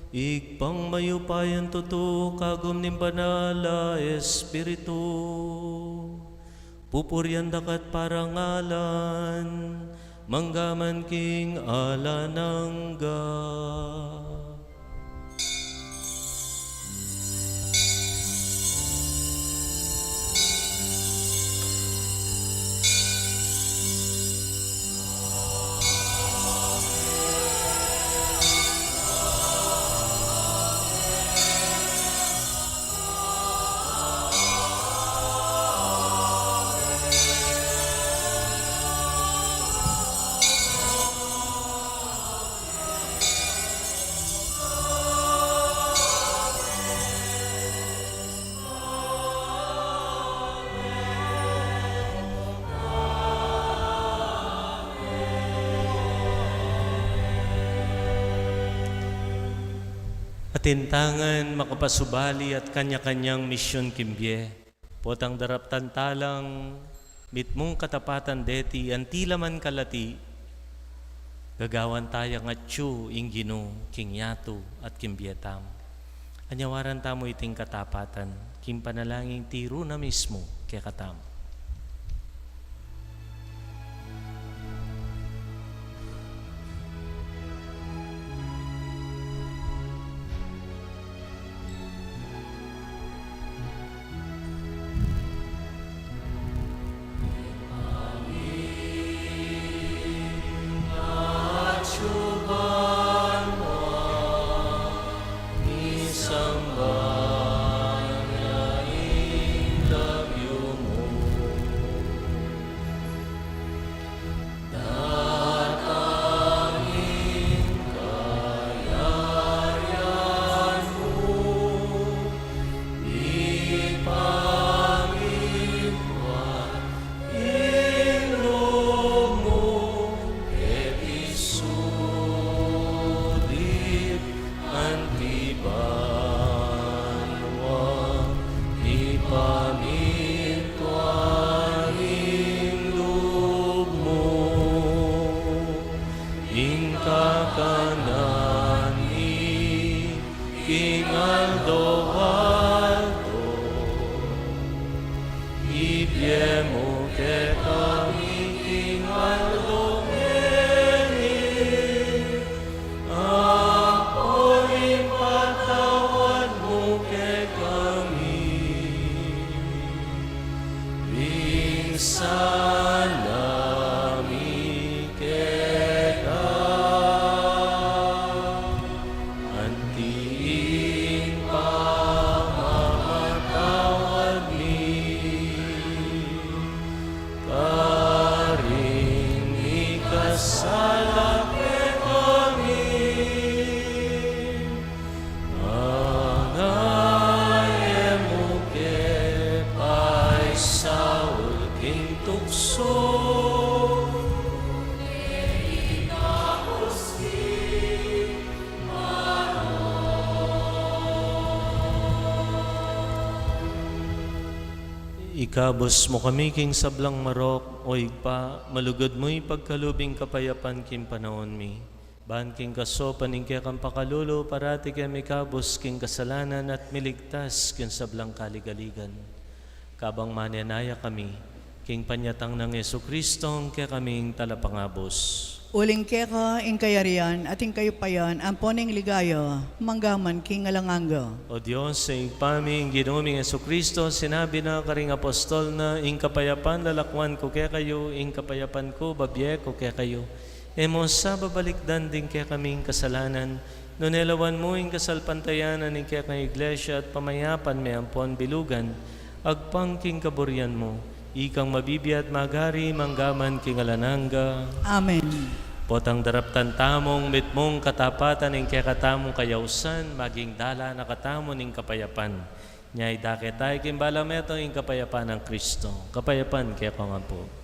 igpang mayupayan tuto kagum nim banala Espiritu pupuryan dakat parangalan manggaman king alanangga. Atintangan makapasubali at kanya-kanyang misyon kimbye. Potang daraptan talang mitmong katapatan deti antila man kalati. Gagawan tayo nga tsu inggino kingyatu at kimbyetam. Anyawaran tamo iting katapatan kim panalangin tiro na mismo kaya katam. Ikabos mo kami king sablang marok, o igpa, malugod mo'y pagkalubing kapayapan king panahon mi. Ban king kaso paning kaya kang pakalulo, parati kami ikabos king kasalanan at miligtas king sablang kaligaligan. Kabang mananaya kami, king panyatang ng Jesucristong kaya kaming talapangabos. Uling keka ing kayarian ating kayo payan ang poning ligaya manggaman king alanganga. O Diyos, sa ipaming ginoming Jesucristo, sinabi na karing apostol na ing kapayapan lalakwan ko kaya kayo, ing kapayapan ko babye ko kaya kayo. Emo sa babalikdan din kaya kaming kasalanan, Nunelawan mo ing kasalpantayanan ng kaya kang iglesia at pamayapan may ampon bilugan, agpang king kaburian mo, ikang mabibiyat magari manggaman king alananga. Amen. Potang daraptan tamong mitmong katapatan ng kaya katamong kayausan, maging dala na katamon ng kapayapan. Nyay daketay kimbalameto ing kapayapan ng Kristo. Kapayapan kaya ko nga po.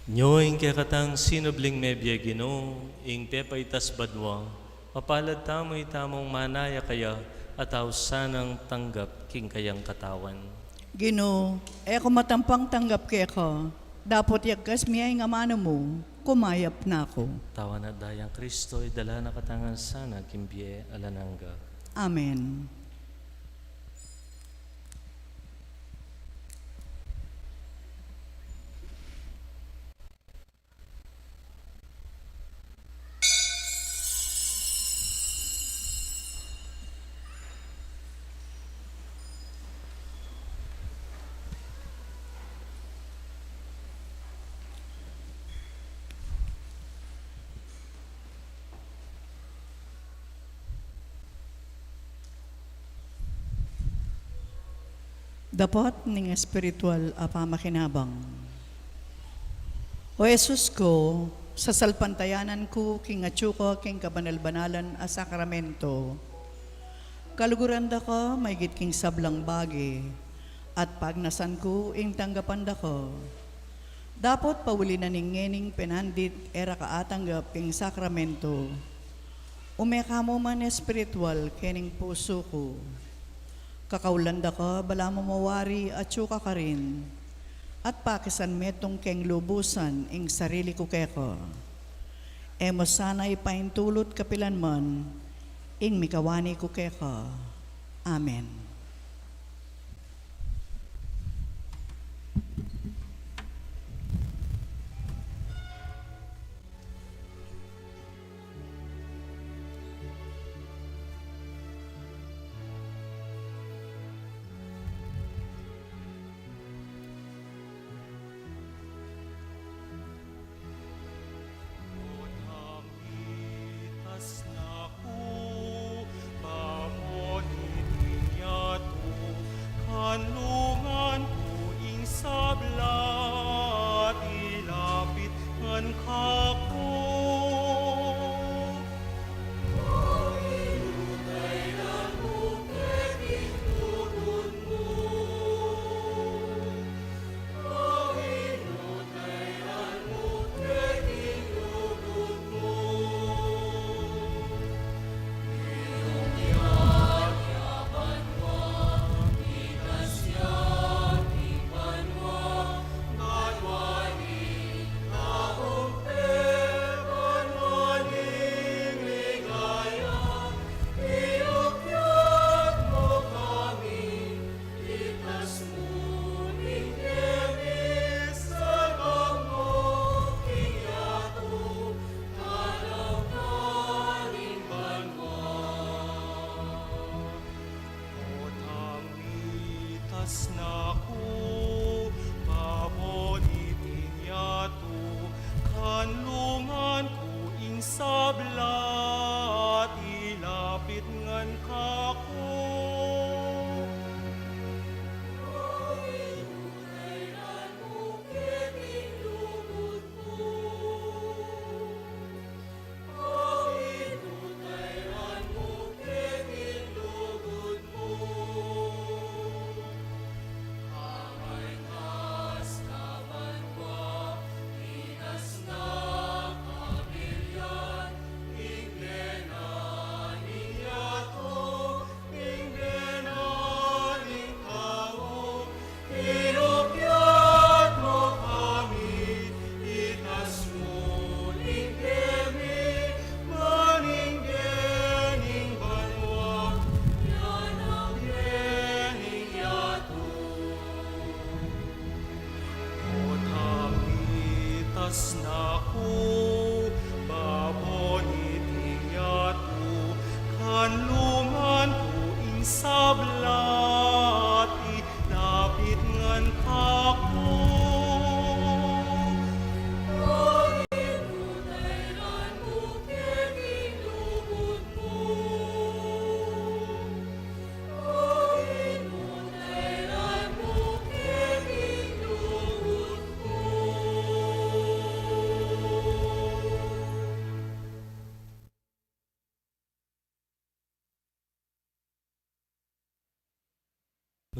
Nyo ing kakatang sinubling mebya Ginoo, ing pepaitas badwa, papalad tamo'y tamong manaya kaya, at sanang tanggap king kayang katawan. Ginoo, eko matampang tanggap kay ko. Dapot yagkas miyay nga mano mo, kumayap na ako. Tawan at dayang Kristo, idala na katangan sana kimbye alananga. Amen. Dapat ning espiritual apamakinabang. O Jesus ko, sa salpantayanan ko, king atsuko, king kabanal-banalan a sakramento, kaluguran da ko, may king sablang bagi, at pagnasan ko, ing tanggapan da ko. Dapat pauli na ningening penandit, era kaatanggap king sakramento, umeka mo man espiritual, kening puso ko. Kakaulanda ka, bala mo mawari at suka ka rin. At pakisan metong keng lubusan ing sarili ko keko. Emo sana'y paintulot kapilan man, ing mikawani ko keko. Amen.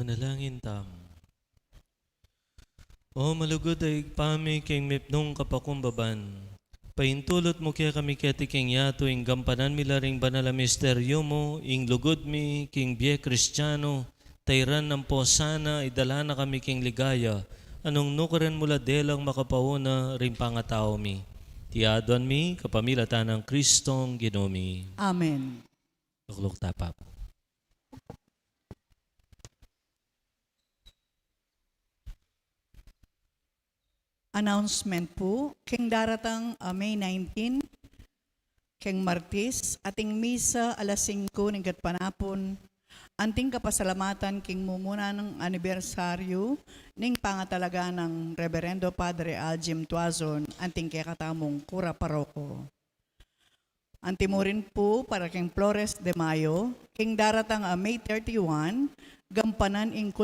Manalangin tam. O malugod ay pami king mipnong kapakumbaban. Paintulot mo kaya kami kati king yato ing gampanan milaring banala misteryo mo, ing lugod mi king biye kristyano, tayran ng posana, idala na kami king ligaya, anong nukuren mula delang makapauna ring pangatao mi. Tiadon mi, kapamilatan ng Kristong Ginoo. Amen. Lukluk tapap. Announcement po, king daratang May 19, king Martis, ating misa alas 5 ng panapon, anting kapasalamatan king mumuna ng anibersaryo ning pangatalaga ng Reverendo Padre Aljim Tuazon, anting kakatamong kura paroko. Antimo rin po para king Flores de Mayo, king daratang May 31, gampanan in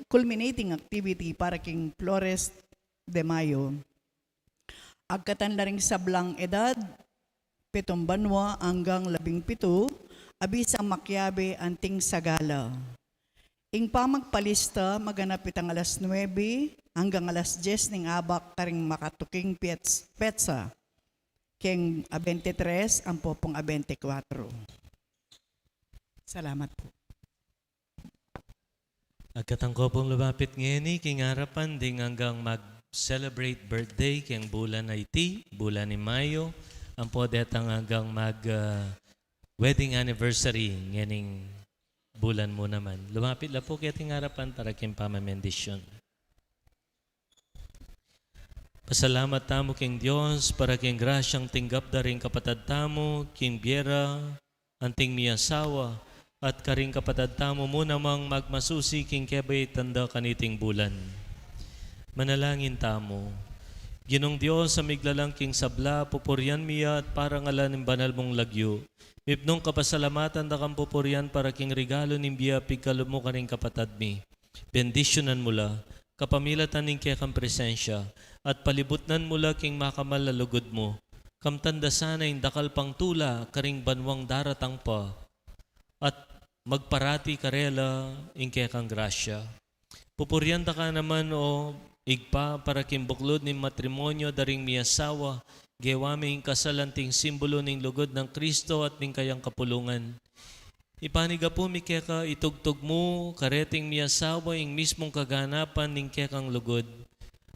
culminating activity para king Flores de Mayo. Agkatan na ring sablang edad, 7 banwa hanggang 17, abisang makyabe anting sagala. Ing pamagpalista, maganap itang alas 9 hanggang alas 10 ning abak karing makatuking petsa. King 23, ang popong 24. Salamat po. Agkatang ko pong lumapit ngeni, king harapan ding hanggang mag-celebrate birthday king bulan na iti, bulan ni Mayo, ang po detang hanggang wedding anniversary ngening bulan mo naman. Lumapit la po kaya ting harapan para king pamamendisyon. Pasalamat tamo king Diyos para king grasyang tinggap da rin kapatad tamo, king biera, anting miyasawa, at karing kapatad tamo mo namang magmasusi king kebay tanda kaniting bulan. Manalangin tamo. Ginong Diyos sa miglalang king sabla, pupuryan miya at parang ala ng banal mong lagyo. Mipnong kapasalamatan da kang pupuryan para king regalo ng biya pigkalo mo karing kapatad mi. Bendisyonan mula, kapamilatan ning kaya kang presensya, at palibutnan mula king makamal na lugod mo. Kamtanda sana yung dakal pang tula, karing banwang daratang pa, at magparati karela ing kaya kang grasya. Pupuryan da ka naman o igpa para kimbuklod ni matrimonyo daring miyasawa, gewaming kasalanting simbolo ning lugod ng Kristo at ning kayang kapulungan. Ipaniga po mi keka itugtog mo, kareting miyasawa ing mismong kaganapan ning kekang lugod.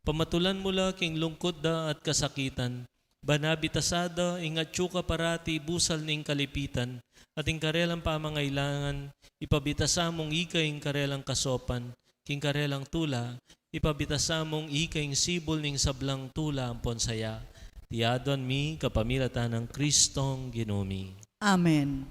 Pamatulan mula king lungkod da at kasakitan, banabitasada ing atsuka parati busal ning kalipitan, at ing karelang pamangailangan, ipabitasamong ikaing karelang kasopan, king karelang tula, ipabitasamong ikaing sibol ning sablang tula ang ponsaya. Tiadon mi kapamilatan ng Kristong Ginoo. Amen.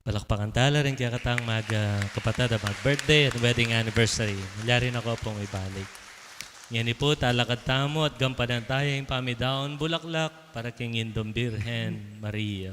Palakpakan tala rin kaya katang kapatid mag-birthday at wedding anniversary. Malyarin ako pong ibalik. Yan po, talakad tamo at gampanan tayo yung pamidaon bulaklak para king Indong Birhen Maria.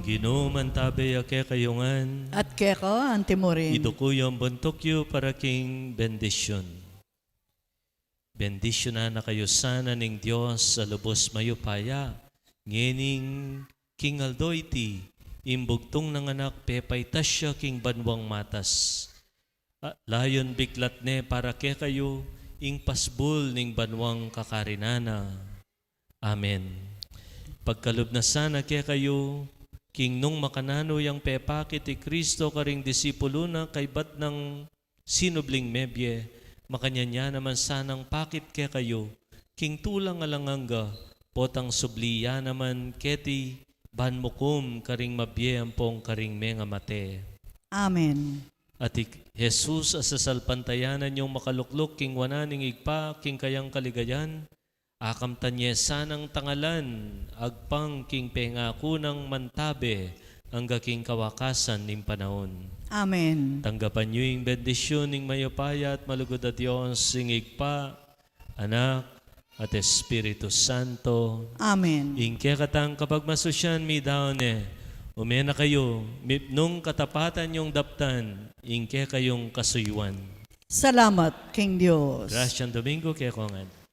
Ginoo mantabe ake kayungan. At keka antimorin. Idukuyong buntok para king bendisyon. Bendisyonan na kayo sana ning Diyos sa lubos mayupaya. Ngening king aldoyti, imbugtong ng anak pepaytas siya king banwang matas. Layon biklat ne para ke kayo, ing pasbul ning banwang kakarinana. Amen. Pagkalub na sana ke kayo, king nung makanano yang pepakit ti Kristo karing disipulo na kay bat ng sinubling mebye, makanyanya naman sanang pakit ke kayo, king tulang alanganga, potang subliya naman keti banmukum karing mabye ampong karing menga mate. Amen. At Jesus asasalpantayanan yung makaluklok king wananing igpa king kayang kaligayan, akam tanye sanang tangalan, agpang king pengako ng mantabe, hangga king kawakasan ning panahon. Amen. Tanggapan niyo yung bendisyon ning mayopaya at malugod at Diyos, singig pa, Anak, at Espiritu Santo. Amen. Ingke katang kapag masusyan mi daon umena kayo, nung katapatan yung daptan, ingke kayong kasuyuan. Salamat, King Diyos. Gracias Domingo, kaya kongan.